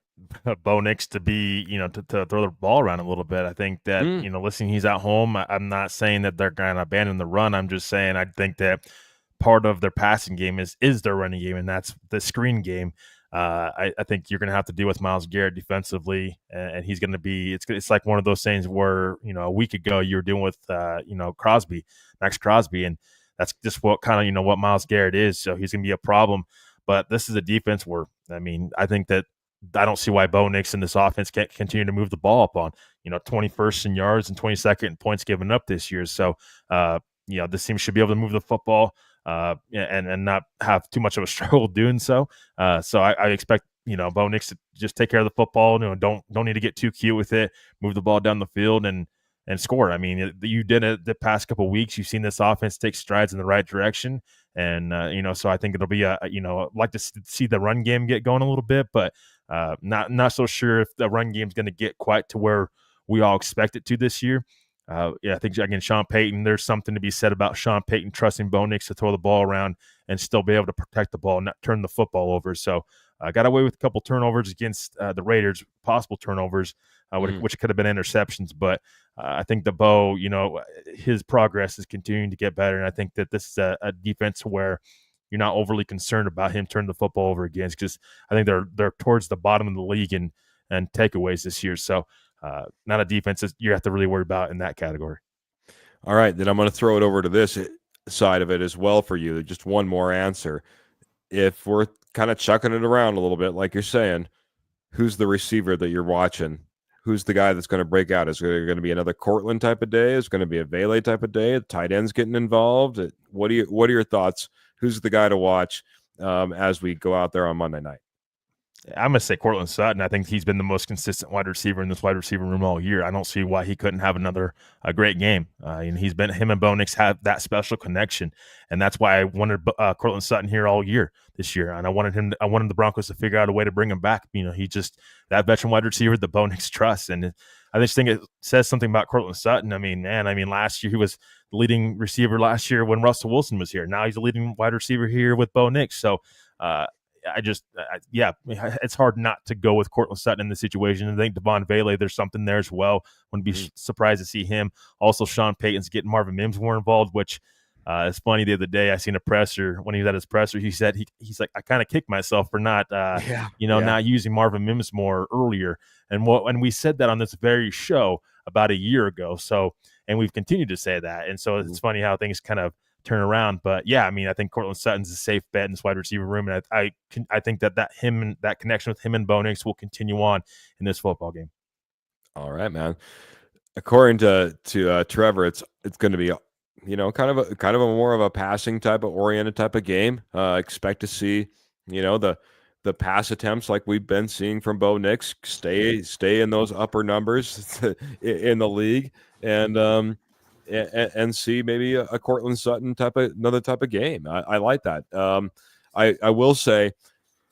Bo Nix to be, to throw the ball around a little bit. I think that, listening, he's at home. I'm not saying that they're going to abandon the run. I'm just saying I think that part of their passing game is their running game, and that's the screen game. I think you're going to have to deal with Myles Garrett defensively, and he's going to be. It's like one of those things where a week ago you were dealing with Max Crosby, and that's just what kind of what Myles Garrett is. So he's going to be a problem. But this is a defense where I think that I don't see why Bo Nix and this offense can't continue to move the ball up on 21st in yards and 22nd in points given up this year. So this team should be able to move the football and not have too much of a struggle doing so. So I expect Bo Nix to just take care of the football. Don't need to get too cute with it. Move the ball down the field and score. You did it the past couple of weeks. You've seen this offense take strides in the right direction, and so I think it'll be like to see the run game get going a little bit, but not so sure if the run game is going to get quite to where we all expect it to this year. I think, again, Sean Payton, there's something to be said about Sean Payton trusting Bo Nix to throw the ball around and still be able to protect the ball and not turn the football over. So got away with a couple turnovers against the Raiders, possible turnovers, which could have been interceptions. But I think the Bo, his progress is continuing to get better. And I think that this is a defense where you're not overly concerned about him turning the football over again, because I think they're towards the bottom of the league and takeaways this year. So not a defense that you have to really worry about in that category. All right, then I'm going to throw it over to this side of it as well for you. Just one more answer. If we're kind of chucking it around a little bit, like you're saying, who's the receiver that you're watching? Who's the guy that's going to break out? Is there going to be another Cortland type of day? Is it going to be a Vele type of day? Tight ends getting involved? What are your thoughts? Who's the guy to watch as we go out there on Monday night? I'm going to say Cortland Sutton. I think he's been the most consistent wide receiver in this wide receiver room all year. I don't see why he couldn't have another great game. And him and Bo Nix have that special connection, and that's why I wanted Cortland Sutton here all year this year. And I wanted the Broncos to figure out a way to bring him back. He just that veteran wide receiver that Bo Nix trusts, and I just think it says something about Cortland Sutton. Last year he was the leading receiver last year when Russell Wilson was here. Now he's the leading wide receiver here with Bo Nix. So. It's hard not to go with Cortland Sutton in this situation. I think Devon Vele, there's something there as well. Wouldn't be surprised to see him. Also, Sean Payton's getting Marvin Mims more involved, which it's funny. The other day I seen a presser when he was at his presser. He said he's like, I kind of kicked myself for not not using Marvin Mims more earlier. And we said that on this very show about a year ago. So, and we've continued to say that. And so it's funny how things kind of turn around. But I think Cortland Sutton's a safe bet in this wide receiver room, and I think that connection with him and Bo Nix will continue on in this football game. All right, man. According to Trevor, it's going to be kind of a more of a passing type of oriented type of game. Expect to see the pass attempts like we've been seeing from Bo Nix stay in those upper numbers in the league, and see maybe a Cortland Sutton another type of game. I like that. I will say,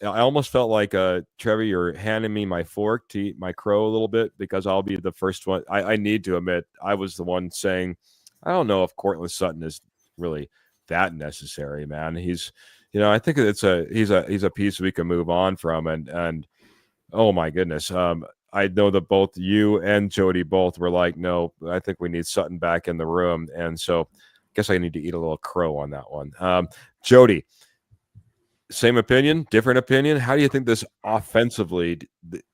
I almost felt like Trevor, you're handing me my fork to eat my crow a little bit, because I'll be the first one. I need to admit, I was the one saying, I don't know if Cortland Sutton is really that necessary, man. He's, I think he's a piece we can move on from, and oh my goodness. I know that both you and Jody both were like, no, I think we need Sutton back in the room. And so I guess I need to eat a little crow on that one. Jody, same opinion, different opinion. How do you think this offensively,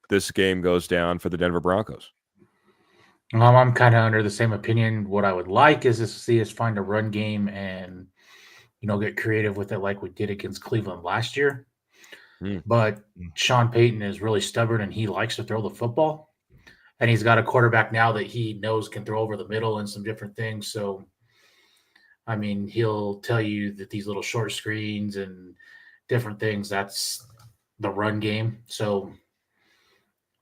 this game goes down for the Denver Broncos? I'm kind of under the same opinion. What I would like is to see us find a run game and, get creative with it like we did against Cleveland last year. But Sean Payton is really stubborn, and he likes to throw the football. And he's got a quarterback now that he knows can throw over the middle and some different things. So, he'll tell you that these little short screens and different things, that's the run game. So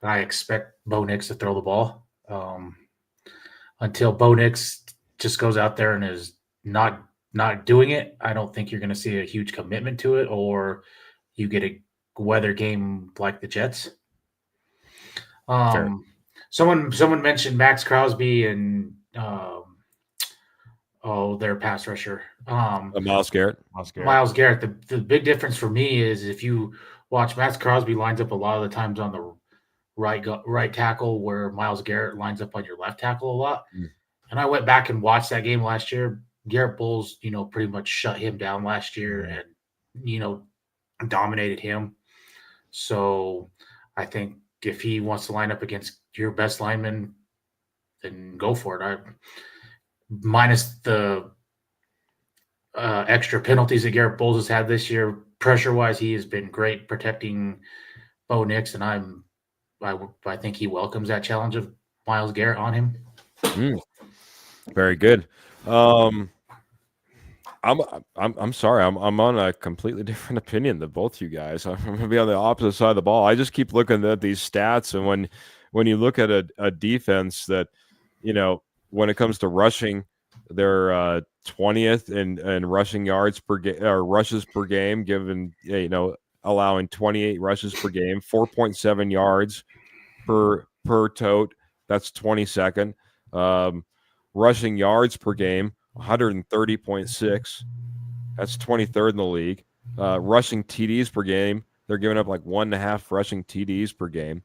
I expect Bo Nix to throw the ball. Until Bo Nix just goes out there and is not doing it, I don't think you're going to see a huge commitment to it, or you get a weather game like the Jets. Someone mentioned Max Crosby and their pass rusher. Myles Garrett. Myles Garrett. The big difference for me is if you watch, Max Crosby lines up a lot of the times on right tackle where Myles Garrett lines up on your left tackle a lot. Mm. And I went back and watched that game last year. Garrett Bowles, pretty much shut him down last year and, dominated him. So I think if he wants to line up against your best lineman, then go for it. Minus the extra penalties that Garrett Bowles has had this year, pressure-wise, he has been great protecting Bo Nix, and I think he welcomes that challenge of Myles Garrett on him. Very good. I'm sorry. I'm on a completely different opinion than both you guys. I'm going to be on the opposite side of the ball. I just keep looking at these stats, and when you look at a defense that, when it comes to rushing, they're 20th in rushing yards per game or rushes per game, given allowing 28 rushes per game, 4.7 yards per tote. That's 22nd. Rushing yards per game, 130.6. That's 23rd in the league. Rushing TDs per game, they're giving up like 1.5 rushing TDs per game.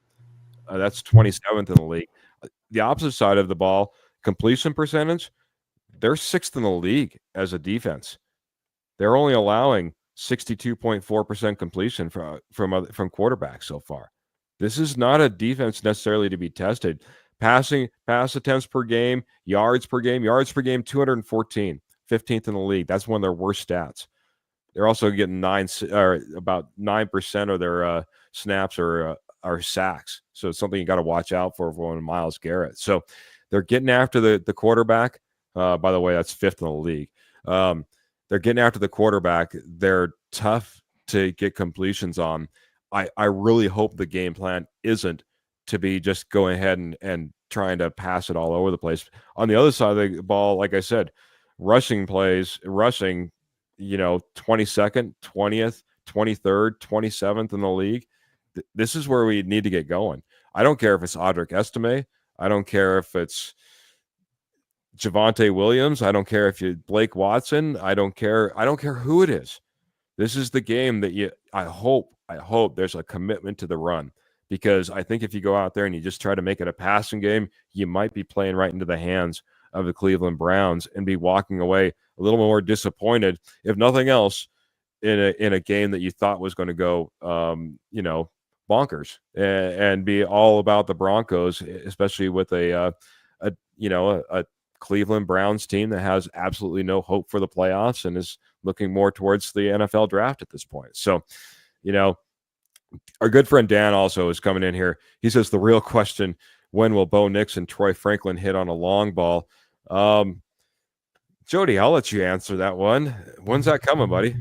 That's 27th in the league. The opposite side of the ball, completion percentage, they're 6th in the league as a defense. They're only allowing 62.4% completion from quarterbacks so far. This is not a defense necessarily to be tested. Pass attempts per game, yards per game, 214, 15th in the league. That's one of their worst stats. They're also getting about 9% of their snaps are sacks. So it's something you got to watch out for Myles Garrett. So they're getting after the quarterback. By the way, that's 5th in the league. They're getting after the quarterback. They're tough to get completions on. I really hope the game plan isn't to be just going ahead and trying to pass it all over the place. On the other side of the ball, like I said, rushing 22nd, 20th, 23rd, 27th in the league. This is where we need to get going. I don't care if it's Audric Estime. I don't care if it's Javonte Williams. I don't care if you Blake Watson. I don't care who it is. This is the game that I hope there's a commitment to the run, because I think if you go out there and you just try to make it a passing game, you might be playing right into the hands of the Cleveland Browns and be walking away a little more disappointed, if nothing else, in a game that you thought was going to go, bonkers and be all about the Broncos, especially with a Cleveland Browns team that has absolutely no hope for the playoffs and is looking more towards the NFL draft at this point. So, our good friend Dan also is coming in here. He says the real question, when will Bo Nix and Troy Franklin hit on a long ball? Jody, I'll let you answer that one. When's that coming, buddy?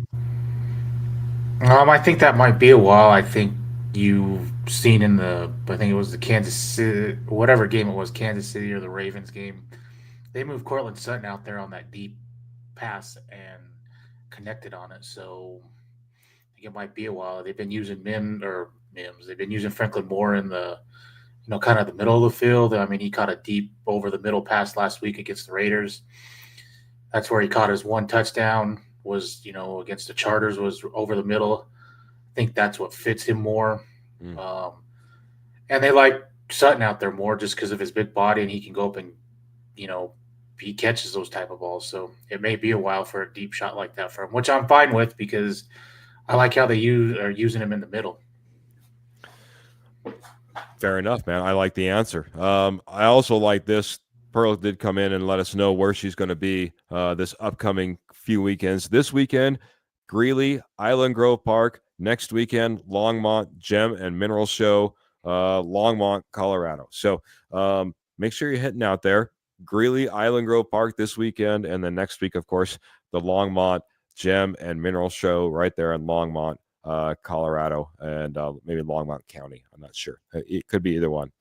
I think that might be a while. I think you've seen I think it was the Kansas City, whatever game it was, Kansas City or the Ravens game. They moved Cortland Sutton out there on that deep pass and connected on it. So I think it might be a while. They've been using Mims. They've been using Franklin more in the, kind of the middle of the field. I mean, he caught a deep over the middle pass last week against the Raiders. That's where he caught his one touchdown, was, against the Chargers, was over the middle. I think that's what fits him more. And they like Sutton out there more just because of his big body, and he can go up and, he catches those type of balls. So it may be a while for a deep shot like that for him, which I'm fine with because I like how they are using him in the middle. Fair enough, man. I like the answer. I also like this. Pearl did come in and let us know where she's going to be this upcoming few weekends. This weekend, Greeley, Island Grove Park. Next weekend, Longmont Gem and Mineral Show, Longmont, Colorado. So make sure you're hitting out there. Greeley, Island Grove Park this weekend, and then next week, of course, the Longmont Gem and Mineral Show right there in Longmont, Colorado, and maybe Longmont County. I'm not sure. It could be either one.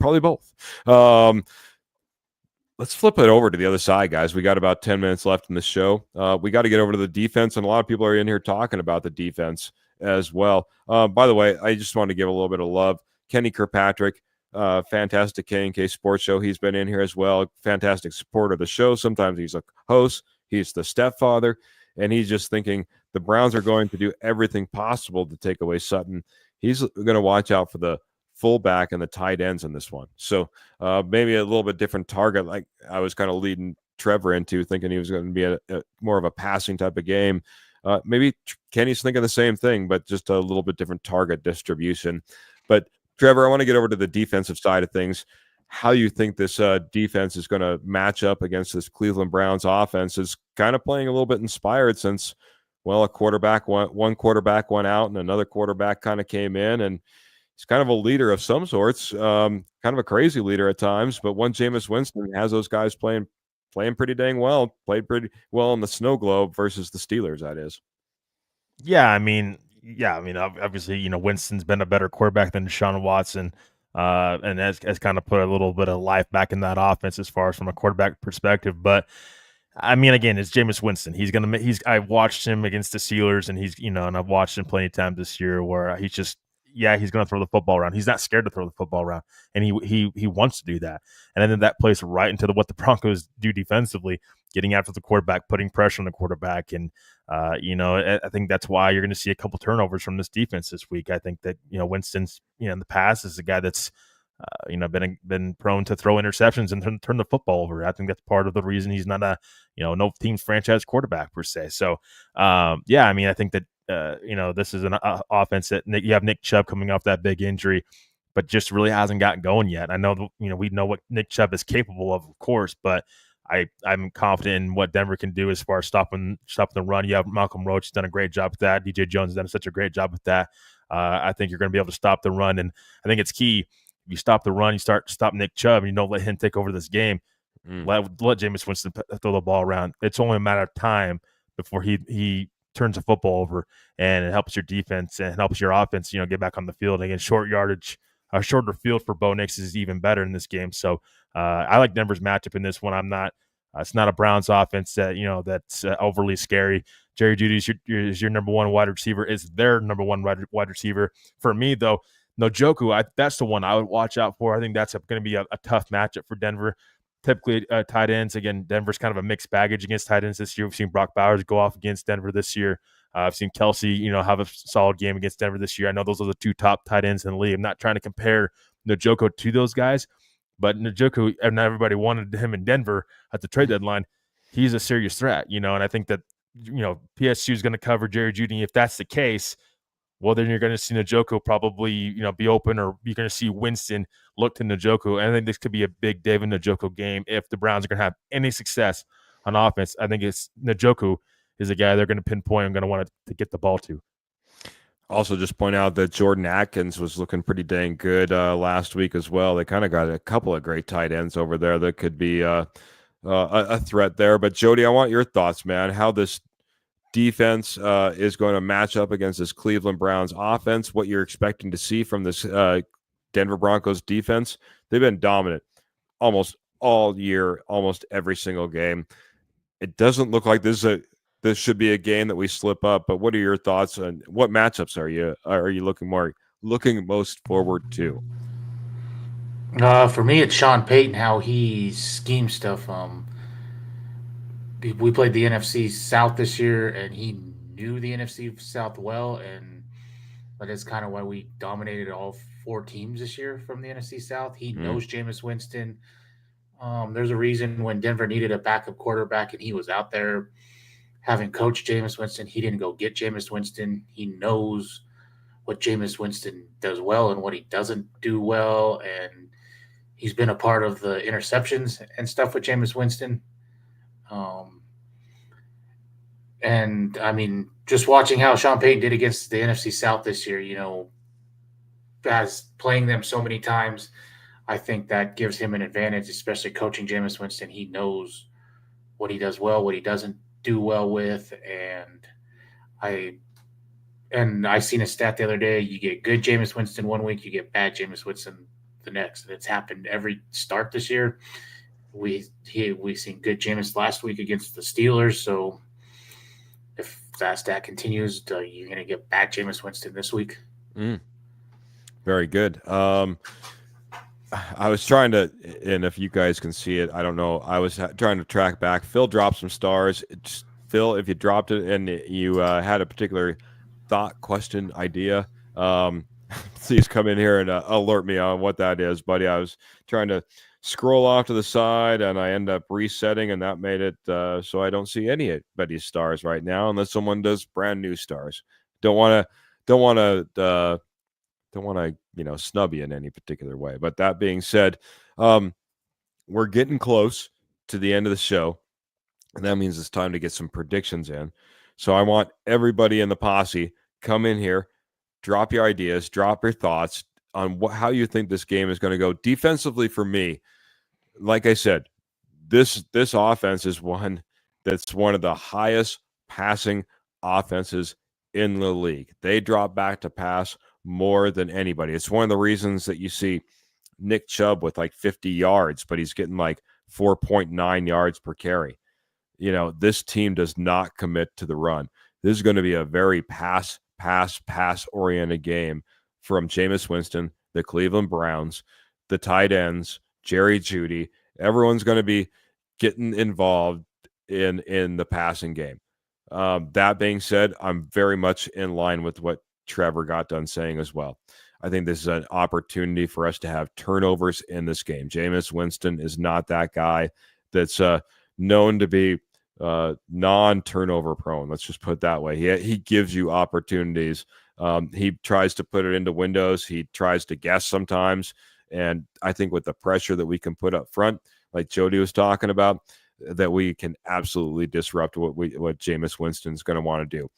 Probably both. Let's flip it over to the other side, guys. We got about 10 minutes left in the show. We got to get over to the defense, and a lot of people are in here talking about the defense as well. By the way, I just want to give a little bit of love. Kenny Kirkpatrick, fantastic K&K Sports Show. He's been in here as well. Fantastic supporter of the show. Sometimes he's a host. He's the stepfather, and he's just thinking the Browns are going to do everything possible to take away Sutton. He's going to watch out for the fullback and the tight ends in this one. So maybe a little bit different target. Like I was kind of leading Trevor into thinking he was going to be a more of a passing type of game. Maybe Kenny's thinking the same thing, but just a little bit different target distribution. But Trevor, I want to get over to the defensive side of things. How you think this defense is going to match up against this Cleveland Browns offense is kind of playing a little bit inspired since, well, one quarterback went out and another quarterback kind of came in, and he's kind of a leader of some sorts, kind of a crazy leader at times. But one Jameis Winston has those guys playing pretty dang well, played pretty well in the snow globe versus the Steelers, that is. Yeah, I mean, obviously, Winston's been a better quarterback than Deshaun Watson, and has kind of put a little bit of life back in that offense as far as from a quarterback perspective. But I mean, again, it's Jameis Winston. I've watched him against the Steelers, and and I've watched him plenty of times this year where he's going to throw the football around. He's not scared to throw the football around, and he wants to do that. And then that plays right into what the Broncos do defensively, getting after the quarterback, putting pressure on the quarterback. And, I think that's why you're going to see a couple turnovers from this defense this week. I think that, Winston's, in the past is a guy that's, been prone to throw interceptions and turn the football over. I think that's part of the reason he's not a, no team's franchise quarterback per se. So, I think that, this is an offense that you have Nick Chubb coming off that big injury, but just really hasn't gotten going yet. I know, we know what Nick Chubb is capable of course, but I'm confident in what Denver can do as far as stopping the run. You have Malcolm Roach has done a great job with that. DJ Jones has done such a great job with that. I think you're going to be able to stop the run, and I think it's key. If you stop the run, you stop Nick Chubb, and you don't let him take over this game. Let Jameis Winston throw the ball around. It's only a matter of time before he turns the football over, and it helps your defense and helps your offense, get back on the field. Again, shorter field for Bo Nix is even better in this game. So I like Denver's matchup in this one. It's not a Browns offense that, that's overly scary. Jerry Jeudy is your number one wide receiver. Is their number one wide receiver. For me, though, Njoku, that's the one I would watch out for. I think that's going to be a tough matchup for Denver. Typically, tight ends, again, Denver's kind of a mixed baggage against tight ends this year. We've seen Brock Bowers go off against Denver this year. I've seen Kelsey, have a solid game against Denver this year. I know those are the two top tight ends in the league. I'm not trying to compare Njoku to those guys, but Njoku, and everybody wanted him in Denver at the trade deadline. He's a serious threat, and I think that, PSU is going to cover Jerry Jeudy. If that's the case, well, then you're going to see Njoku probably, be open, or you're going to see Winston look to Njoku. And I think this could be a big David Njoku game if the Browns are going to have any success on offense. I think it's Njoku is a guy they're going to pinpoint and going to want to get the ball to. Also, just point out that Jordan Atkins was looking pretty dang good last week as well. They kind of got a couple of great tight ends over there that could be a threat there. But Jody, I want your thoughts, man. How this defense is going to match up against this Cleveland Browns offense, what you're expecting to see from this Denver Broncos defense. They've been dominant almost all year, almost every single game. It doesn't look like this should be a game that we slip up, but what are your thoughts on what matchups are you looking most forward to? For me, it's Sean Payton, how he schemes stuff. We played the NFC South this year, and he knew the NFC South well, and that is kind of why we dominated all four teams this year from the NFC South. He knows Jameis Winston. There's a reason when Denver needed a backup quarterback and he was out there having coached Jameis Winston, he didn't go get Jameis Winston. He knows what Jameis Winston does well and what he doesn't do well, and he's been a part of the interceptions and stuff with Jameis Winston. And I mean, just watching how Sean Payton did against the NFC South this year, as playing them so many times, I think that gives him an advantage, especially coaching Jameis Winston. He knows what he does well, what he doesn't do well with, and I seen a stat the other day. You get good Jameis Winston one week, you get bad Jameis Winston the next. And it's happened every start this year. We seen good Jameis last week against the Steelers, so if that stat continues, you're going to get bad Jameis Winston this week. Very good. I was trying to, and if you guys can see it, I don't know. I was trying to track back. Phil dropped some stars. Phil, if you dropped it and you had a particular thought, question, idea, please come in here and alert me on what that is, buddy. I was trying to scroll off to the side, and I end up resetting, and that made it so I don't see anybody's stars right now, unless someone does brand new stars. Don't want to snub you in any particular way. But that being said, we're getting close to the end of the show, and that means it's time to get some predictions in. So I want everybody in the posse come in here, drop your ideas, drop your thoughts on how you think this game is going to go defensively. For me, like I said, this offense is one that's one of the highest passing offenses in the league. They drop back to pass more than anybody. It's one of the reasons that you see Nick Chubb with like 50 yards, but he's getting like 4.9 yards per carry. This team does not commit to the run. This is going to be a very pass-oriented game from Jameis Winston, the Cleveland Browns, the tight ends, Jerry Jeudy. Everyone's going to be getting involved in the passing game. That being said, I'm very much in line with what Trevor got done saying as well. I think this is an opportunity for us to have turnovers in this game. Jameis Winston is not that guy that's known to be non-turnover prone. Let's just put it that way. He gives you opportunities. He tries to put it into windows. He tries to guess sometimes. And I think with the pressure that we can put up front, like Jody was talking about, that we can absolutely disrupt what Jameis Winston's going to want to do.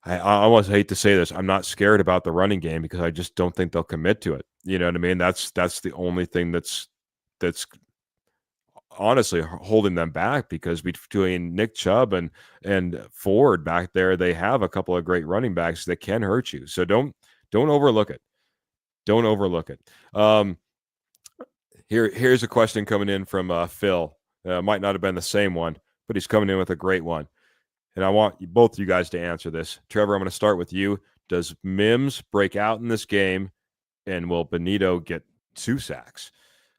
I almost hate to say this. I'm not scared about the running game because I just don't think they'll commit to it. You know what I mean? That's the only thing that's honestly holding them back, because between Nick Chubb and Ford back there, they have a couple of great running backs that can hurt you. So don't overlook it. Don't overlook it. Here's a question coming in from Phil. Might not have been the same one, but he's coming in with a great one. And I want both you guys to answer this. Trevor, I'm going to start with you. Does Mims break out in this game, and will Benito get 2 sacks?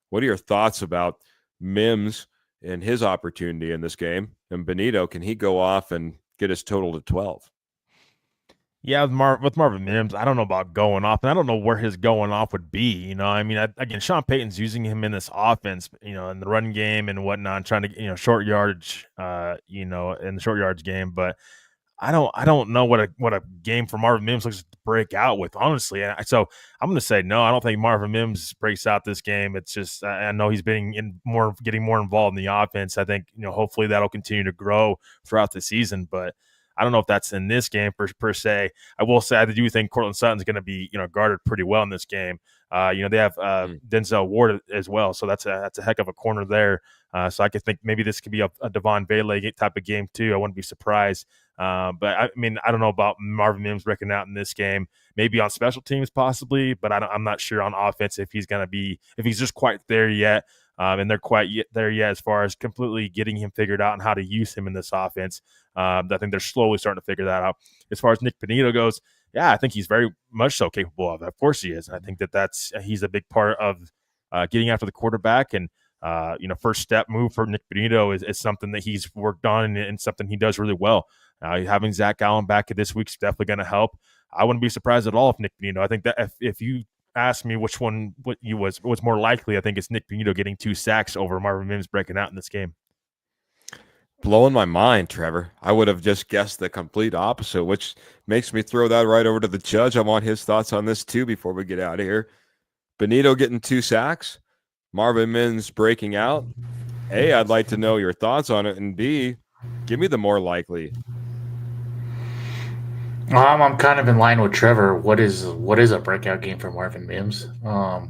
What are your thoughts about Mims and his opportunity in this game? And Benito, can he go off and get his total to 12? Yeah, with Marvin Mims, I don't know about going off, and I don't know where his going off would be. Again, Sean Payton's using him in this offense, in the run game and whatnot, trying to, short yardage, in the short yards game. But I don't know what a game for Marvin Mims looks to break out with, honestly. So I'm going to say no. I don't think Marvin Mims breaks out this game. It's just I know he's getting more involved in the offense. I think hopefully that'll continue to grow throughout the season, but I don't know if that's in this game per se. I will say I do think Cortland Sutton's going to be guarded pretty well in this game. They have Denzel Ward as well, so that's a heck of a corner there. So I could think maybe this could be a Devon Bailey type of game too. I wouldn't be surprised. But I don't know about Marvin Mims breaking out in this game. Maybe on special teams possibly, but I'm not sure on offense if he's just quite there yet. And they're quite there yet as far as completely getting him figured out and how to use him in this offense. I think they're slowly starting to figure that out. As far as Nick Benito goes, yeah, I think he's very much so capable of it. Of course he is. And I think he's a big part of getting after the quarterback. And, first step move for Nick Benito is something that he's worked on and something he does really well. Having Zach Allen back this week is definitely going to help. I wouldn't be surprised at all if Nick Benito, I think that if you ask me what's more likely, I think it's Nick Benito getting 2 sacks over Marvin Mims breaking out in this game. Blowing my mind, Trevor. I would have just guessed the complete opposite, which makes me throw that right over to the judge. I want his thoughts on this too before we get out of here. Benito getting 2 sacks, Marvin Mims breaking out. A, I'd like to know your thoughts on it, and B, give me the more likely. I'm kind of in line with Trevor. What is a breakout game for Marvin Mims? I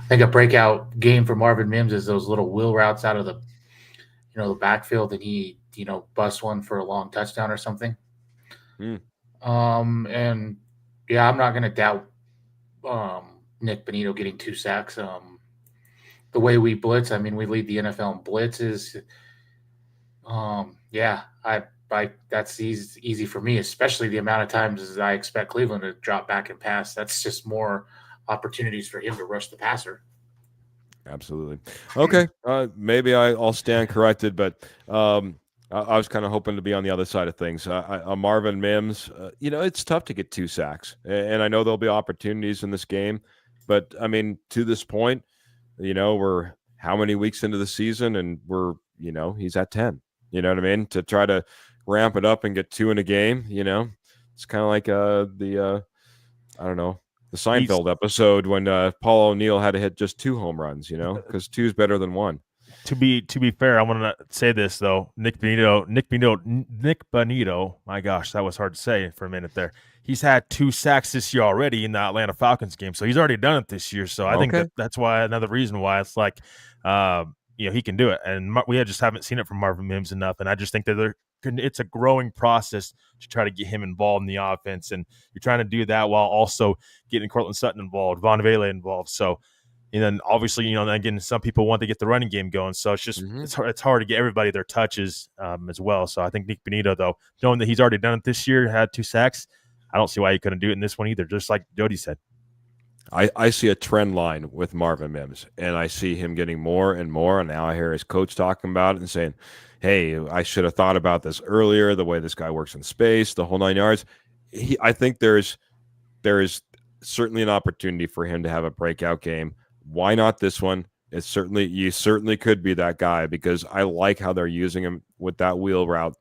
think a breakout game for Marvin Mims is those little wheel routes out of the backfield, and he busts one for a long touchdown or something. And yeah, I'm not going to doubt Nick Benito getting 2 sacks. The way we blitz, we lead the NFL in blitzes. That's easy for me, especially the amount of times as I expect Cleveland to drop back and pass. That's just more opportunities for him to rush the passer. Absolutely. Okay. Maybe I'll stand corrected, but I was kind of hoping to be on the other side of things. Marvin Mims, it's tough to get 2 sacks, and I know there'll be opportunities in this game, but I mean, to this point, we're how many weeks into the season, and he's at 10. You know what I mean? To try to ramp it up and get 2 in a game, it's kind of like I don't know, the Seinfeld episode when Paul O'Neill had to hit just 2 home runs, because 2 is better than 1. To be fair, I want to say this though. Nick Bonito. My gosh, that was hard to say for a minute there. He's had 2 sacks this year already in the Atlanta Falcons game, so he's already done it this year. So I think that's why another reason why it's like, he can do it, and we just haven't seen it from Marvin Mims enough. And I just think that it's a growing process to try to get him involved in the offense, and you're trying to do that while also getting Cortland Sutton involved, Von Vele involved. So. And then obviously, again, some people want to get the running game going. So it's just it's hard to get everybody their touches as well. So I think Nick Bonito, though, knowing that he's already done it this year, had 2 sacks, I don't see why he couldn't do it in this one either, just like Jody said. I see a trend line with Marvin Mims, and I see him getting more and more. And now I hear his coach talking about it and saying, hey, I should have thought about this earlier, the way this guy works in space, the whole 9 yards. I think there is certainly an opportunity for him to have a breakout game. Why not this one? You certainly could be that guy, because I like how they're using him with that wheel route,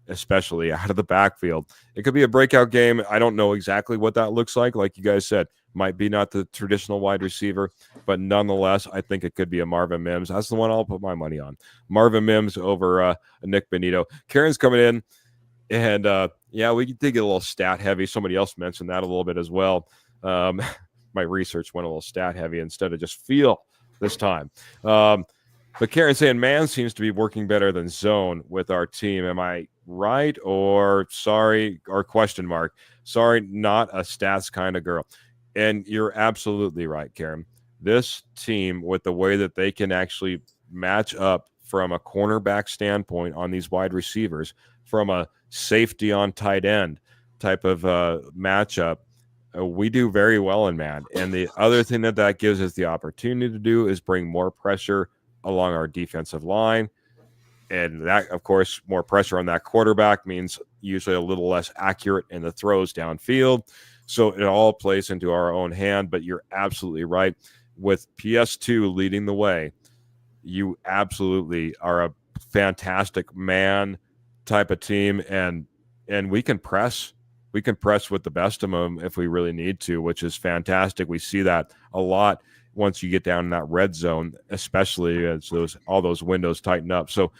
especially out of the backfield. It could be a breakout game. I don't know exactly what that looks like. Like you guys said, might be not the traditional wide receiver, but nonetheless, I think it could be a Marvin Mims. That's the one I'll put my money on. Marvin Mims over Nick Bonito. Karen's coming in, and we did get a little stat heavy. Somebody else mentioned that a little bit as well. My research went a little stat heavy instead of just feel this time. But Karen saying man seems to be working better than zone with our team. Am I right or sorry or question mark? Sorry, not a stats kind of girl. And you're absolutely right, Karen. This team, with the way that they can actually match up from a cornerback standpoint on these wide receivers, from a safety on tight end type of matchup, we do very well in man. And the other thing that gives us the opportunity to do is bring more pressure along our defensive line. And that, of course, more pressure on that quarterback means usually a little less accurate in the throws downfield. So it all plays into our own hand. But you're absolutely right. With PS2 leading the way, you absolutely are a fantastic man type of team. And we can press. We can press with the best of them if we really need to, which is fantastic. We see that a lot once you get down in that red zone, especially as all those windows tighten up. So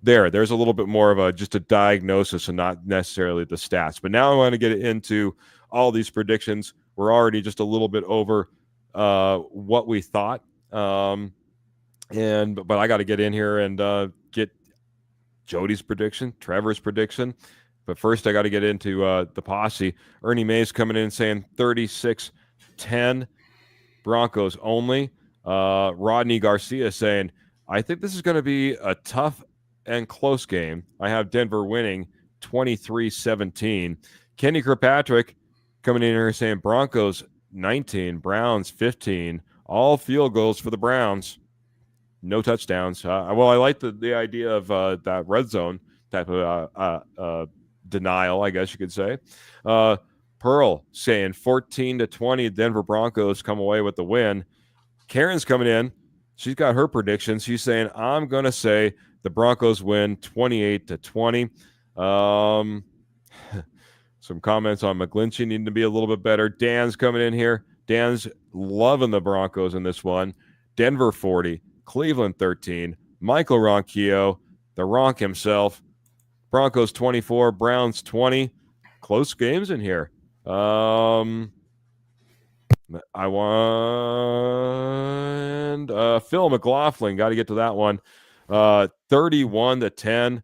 there's a little bit more of just a diagnosis and not necessarily the stats. But now I want to get into all these predictions. We're already just a little bit over what we thought. But I got to get in here and get Jody's prediction, Trevor's prediction. But first, I got to get into the posse. Ernie Mays coming in saying 36-10, Broncos only. Rodney Garcia saying, I think this is going to be a tough and close game. I have Denver winning 23-17. Kenny Kirkpatrick coming in here saying Broncos 19, Browns 15. All field goals for the Browns. No touchdowns. Well, I like the idea of that red zone type of denial, I guess you could say. Pearl saying 14-20, Denver Broncos come away with the win. Karen's coming in. She's got her predictions. She's saying, I'm going to say the Broncos win 28-20. Some comments on McGlinchey needing to be a little bit better. Dan's coming in here. Dan's loving the Broncos in this one. Denver 40, Cleveland 13. Michael Ronquillo, the Ronk himself. Broncos 24, Browns 20. Close games in here. I want Phil McLaughlin. Got to get to that one. 31-10.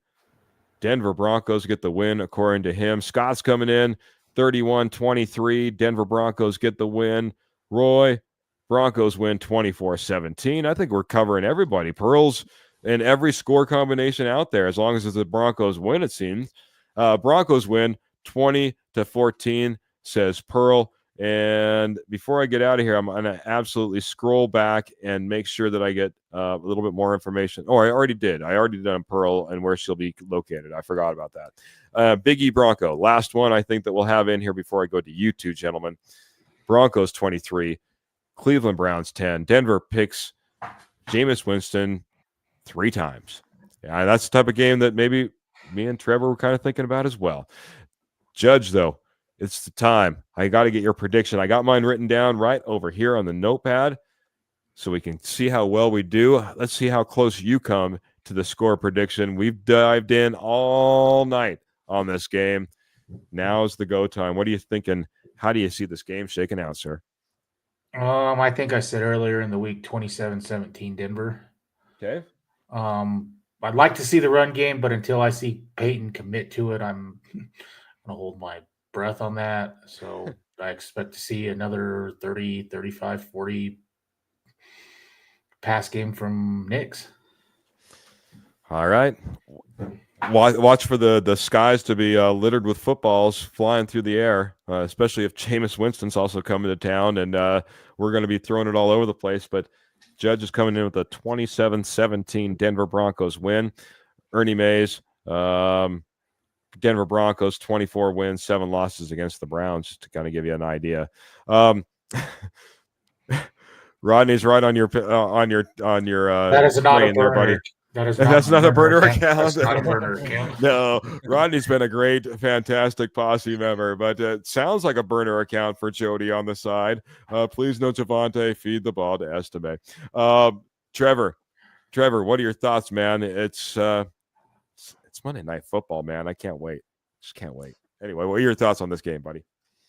Denver Broncos get the win, according to him. Scott's coming in. 31-23. Denver Broncos get the win. Roy, Broncos win 24-17. I think we're covering everybody. Pearl's in every score combination out there, as long as it's the Broncos win, it seems. Broncos win 20-14, says Pearl. And before I get out of here, I'm going to absolutely scroll back and make sure that I get a little bit more information. Oh, I already did. I already did on Pearl and where she'll be located. I forgot about that. Big E Bronco, last one I think that we'll have in here before I go to you two, gentlemen. Broncos 23, Cleveland Browns 10. Denver picks Jameis Winston 3 times. Yeah, that's the type of game that maybe me and Trevor were kind of thinking about as well. Judge, though, it's the time. I got to get your prediction. I got mine written down right over here on the notepad so we can see how well we do. Let's see how close you come to the score prediction. We've dived in all night on this game. Now's the go time. What are you thinking? How do you see this game shaking out, sir? I think I said earlier in the week 27-17 Denver. Okay. I'd like to see the run game, but until I see Peyton commit to it, I'm going to hold my breath on that. So I expect to see another 30, 35, 40 pass game from Knicks. All right. Watch for the skies to be littered with footballs flying through the air, especially if Jameis Winston's also coming to town, and we're going to be throwing it all over the place. But Judge is coming in with a 27-17 Denver Broncos win. Ernie Mays, Denver Broncos 24 wins, 7 losses against the Browns, just to kind of give you an idea. Rodney's right on your that is not a burner, buddy. That's not a burner account. That's not a burner account. No, Rodney's been a great, fantastic posse member, but it sounds like a burner account for Jody on the side. Please no Javante, feed the ball to Estime. Trevor, what are your thoughts, man? It's Monday Night Football, man. I can't wait. Just can't wait. Anyway, what are your thoughts on this game, buddy?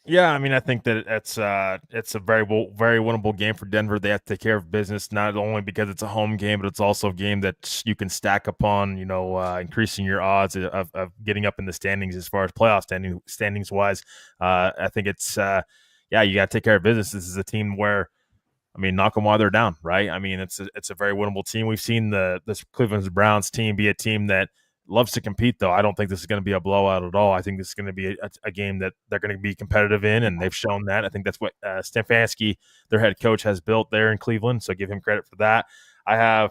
Yeah, I mean, I think that it's a very winnable game for Denver. They have to take care of business, not only because it's a home game, but it's also a game that you can stack upon, increasing your odds of getting up in the standings as far as playoff standings wise. I think it's you got to take care of business. This is a team where, I mean, knock them while they're down, right? I mean, it's a very winnable team. We've seen this Cleveland Browns team be a team that loves to compete, though. I don't think this is going to be a blowout at all. I think this is going to be a game that they're going to be competitive in, and they've shown that. I think that's what Stefanski, their head coach, has built there in Cleveland, so give him credit for that. I have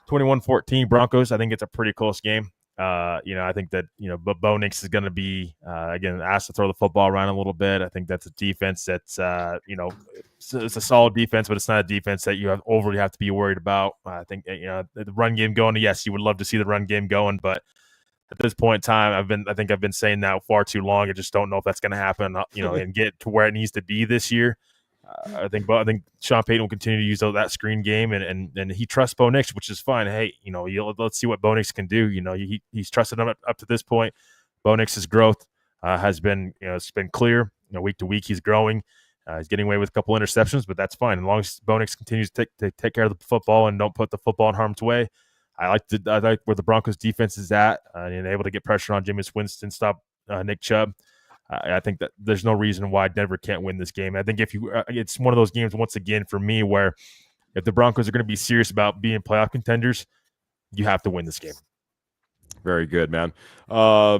21-14 Broncos. I think it's a pretty close game. I think that, but Bo Nix is going to be, again, asked to throw the football around a little bit. I think that's a defense that's, it's a solid defense, but it's not a defense that you overly have to be worried about. I think, the run game going, yes, you would love to see the run game going, but at this point in time, I think I've been saying that far too long. I just don't know if that's going to happen, and get to where it needs to be this year. I think Sean Payton will continue to use that screen game, and he trusts Bo Nix, which is fine. Hey, let's see what Bo Nix can do. He's trusted him up to this point. Bo Nix's growth has been, it's been clear. Week to week, he's growing. He's getting away with a couple interceptions, but that's fine as long as Bo Nix continues to take care of the football and don't put the football in harm's way. I like where the Broncos defense is at, and able to get pressure on Jameis Winston, stop Nick Chubb. I think that there's no reason why Denver can't win this game. I think it's one of those games, once again, for me, where if the Broncos are going to be serious about being playoff contenders, you have to win this game. Very good, man. I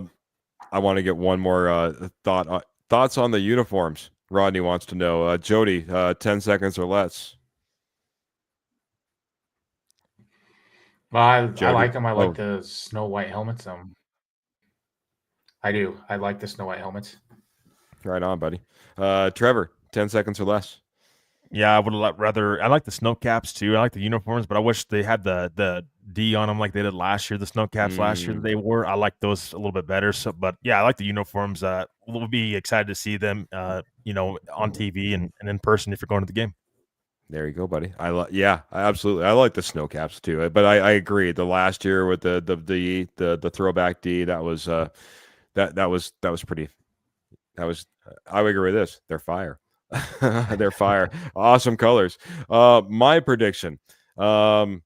want to get one more thoughts on the uniforms. Rodney wants to know. Jody, 10 seconds or less. Well, I like them. I like the snow white helmets. I do. I like the snow white helmets. Right on, buddy. Trevor, 10 seconds or less. Yeah, I would rather. I like the snow caps too. I like the uniforms, but I wish they had the D on them like they did last year. The snow caps last year that they wore, I like those a little bit better. So, but yeah, I like the uniforms. We'll be excited to see them, on TV and in person if you're going to the game. There you go, buddy. Absolutely. I like the snow caps too. But I agree. The last year with the throwback D, that was pretty. I would agree with this. They're fire. They're fire. Awesome colors. My prediction. I'm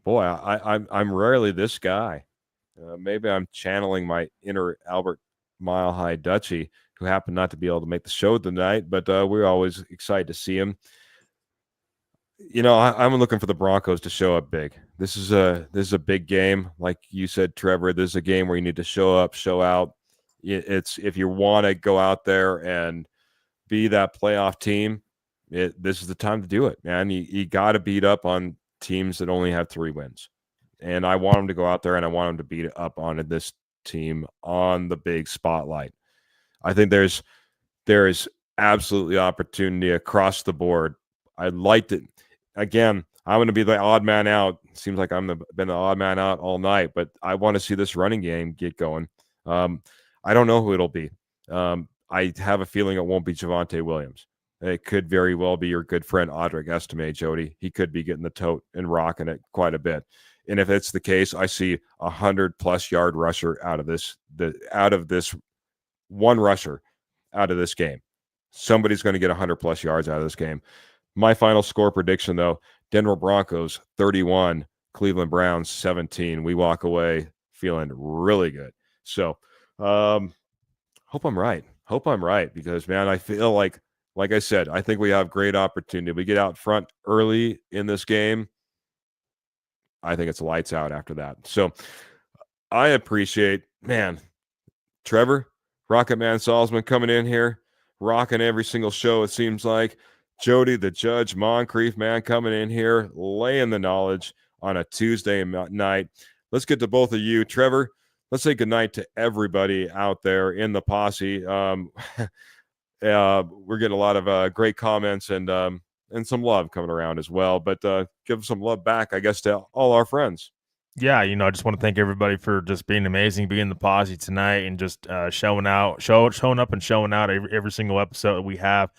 rarely this guy. Maybe I'm channeling my inner Albert Mile High Dutchie, who happened not to be able to make the show tonight, but we're always excited to see him. I'm looking for the Broncos to show up big. This is a big game, like you said, Trevor. This is a game where you need to show up, show out. It's if you want to go out there and be that playoff team, this is the time to do it, man. You got to beat up on teams that only have 3 wins. And I want them to go out there and I want them to beat up on this team on the big spotlight. I think there is absolutely opportunity across the board. I'd like to, again, I'm going to be the odd man out. Seems like been the odd man out all night, but I want to see this running game get going. I don't know who it'll be. I have a feeling it won't be Javonte Williams. It could very well be your good friend Audric Estime, Jody. He could be getting the tote and rocking it quite a bit. And if it's the case, I see 100+ yard rusher out of this one rusher out of this game. Somebody's going to get 100+ yards out of this game. My final score prediction, though, Denver Broncos 31, Cleveland Browns 17. We walk away feeling really good. So hope I'm right. Because, man, I feel like I said, I think we have great opportunity. We get out front early in this game. I think it's lights out after that. So I appreciate, man, Trevor, Rocket Man Salzman coming in here, rocking every single show, it seems like. Jody, the Judge, Moncrief, man, coming in here, laying the knowledge on a Tuesday night. Let's get to both of you. Trevor, let's say goodnight to everybody out there in the posse. We're getting a lot of great comments and some love coming around as well. But give some love back, I guess, to all our friends. Yeah, I just want to thank everybody for just being amazing, being the posse tonight, and just showing up and showing out every single episode that we have.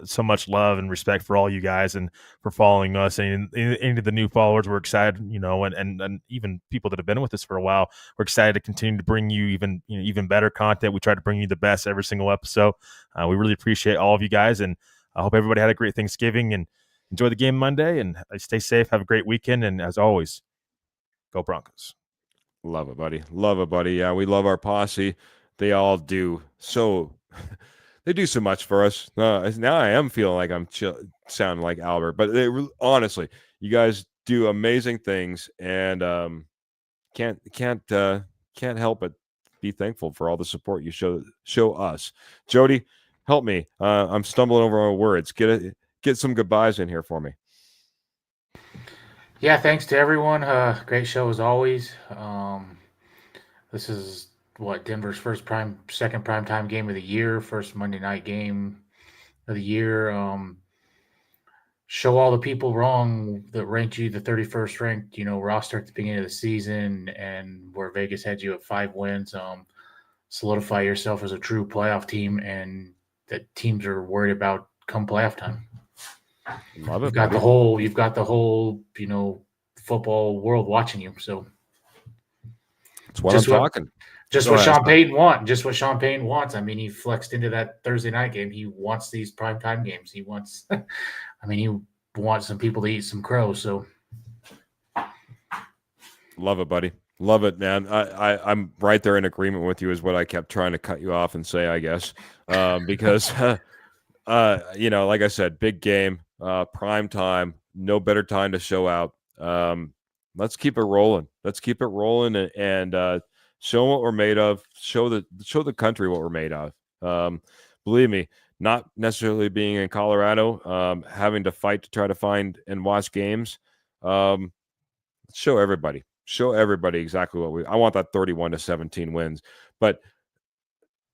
So much love and respect for all you guys and for following us. And any of the new followers, we're excited, and even people that have been with us for a while, we're excited to continue to bring you even better content. We try to bring you the best every single episode. We really appreciate all of you guys, and I hope everybody had a great Thanksgiving and enjoy the game Monday, and stay safe. Have a great weekend. And as always, go Broncos. Love it, buddy. Yeah, we love our posse. They all do so. They do so much for us. Now I am feeling like I'm sounding like Albert, but honestly, you guys do amazing things, and can't help but be thankful for all the support you show us. Jody, help me. I'm stumbling over my words. Get some goodbyes in here for me. Yeah, thanks to everyone. Great show as always. This is Denver's second primetime game of the year, first Monday night game of the year. Show all the people wrong that ranked you the 31st ranked, roster at the beginning of the season, and where Vegas had you at 5 wins. Solidify yourself as a true playoff team, and that teams are worried about come playoff time. Love it. You've got the whole, football world watching you. So that's what I'm talking. Just what Sean Payton wants. I mean, he flexed into that Thursday night game. He wants these primetime games. He wants, he wants some people to eat some crow. So love it, buddy. Love it, man. I'm right there in agreement with you is what I kept trying to cut you off and say, I guess, because, like I said, big game, prime time, no better time to show out. Let's keep it rolling. And show what we're made of. Show the country what we're made of. Believe me, not necessarily being in Colorado, having to fight to try to find and watch games. Show everybody exactly what I want. That 31-17 wins. But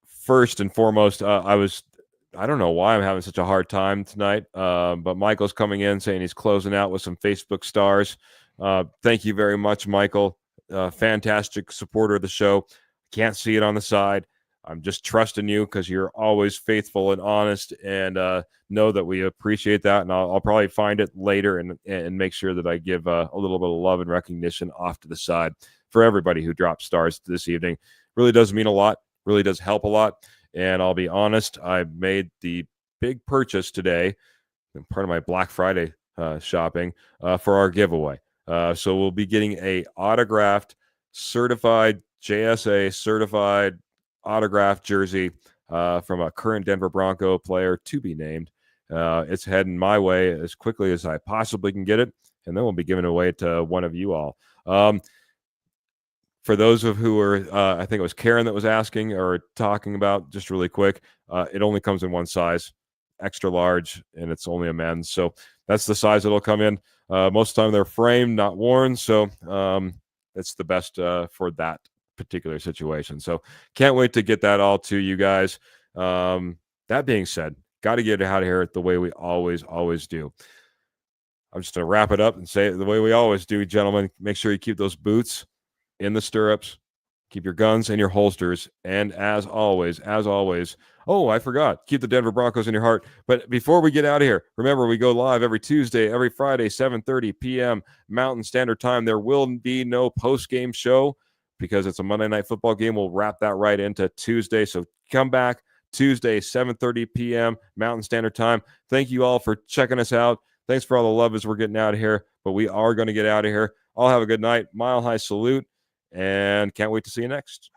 first and foremost, I don't know why I'm having such a hard time tonight. But Michael's coming in saying he's closing out with some Facebook stars. Thank you very much, Michael. Fantastic supporter of the show. Can't see it on the side. I'm just trusting you because you're always faithful and honest, and know that we appreciate that. And I'll probably find it later and make sure that I give a little bit of love and recognition off to the side for everybody who dropped stars this evening. Really does mean a lot. Really does help a lot. And I'll be honest, I made the big purchase today, part of my Black Friday shopping, for our giveaway. So we'll be getting a autographed, certified, JSA certified autographed jersey from a current Denver Bronco player to be named. It's heading my way as quickly as I possibly can get it, and then we'll be giving it away to one of you all. For those of who are, I think it was Karen that was asking or talking about, just really quick, it only comes in one size, extra large, and it's only a men's. So that's the size it'll come in. Most of the time they're framed, not worn. So it's the best for that particular situation. So can't wait to get that all to you guys. That being said, got to get out of here the way we always do. I'm just going to wrap it up and say it the way we always do, gentlemen. Make sure you keep those boots in the stirrups, keep your guns in your holsters, and as always, oh, I forgot, keep the Denver Broncos in your heart. But before we get out of here, remember, we go live every Tuesday, every Friday, 7:30 p.m. Mountain Standard Time. There will be no post-game show because it's a Monday Night Football game. We'll wrap that right into Tuesday, so come back Tuesday, 7:30 p.m. Mountain Standard Time. Thank you all for checking us out. Thanks for all the love as we're getting out of here, but we are going to get out of here. All have a good night. Mile high salute. And can't wait to see you next.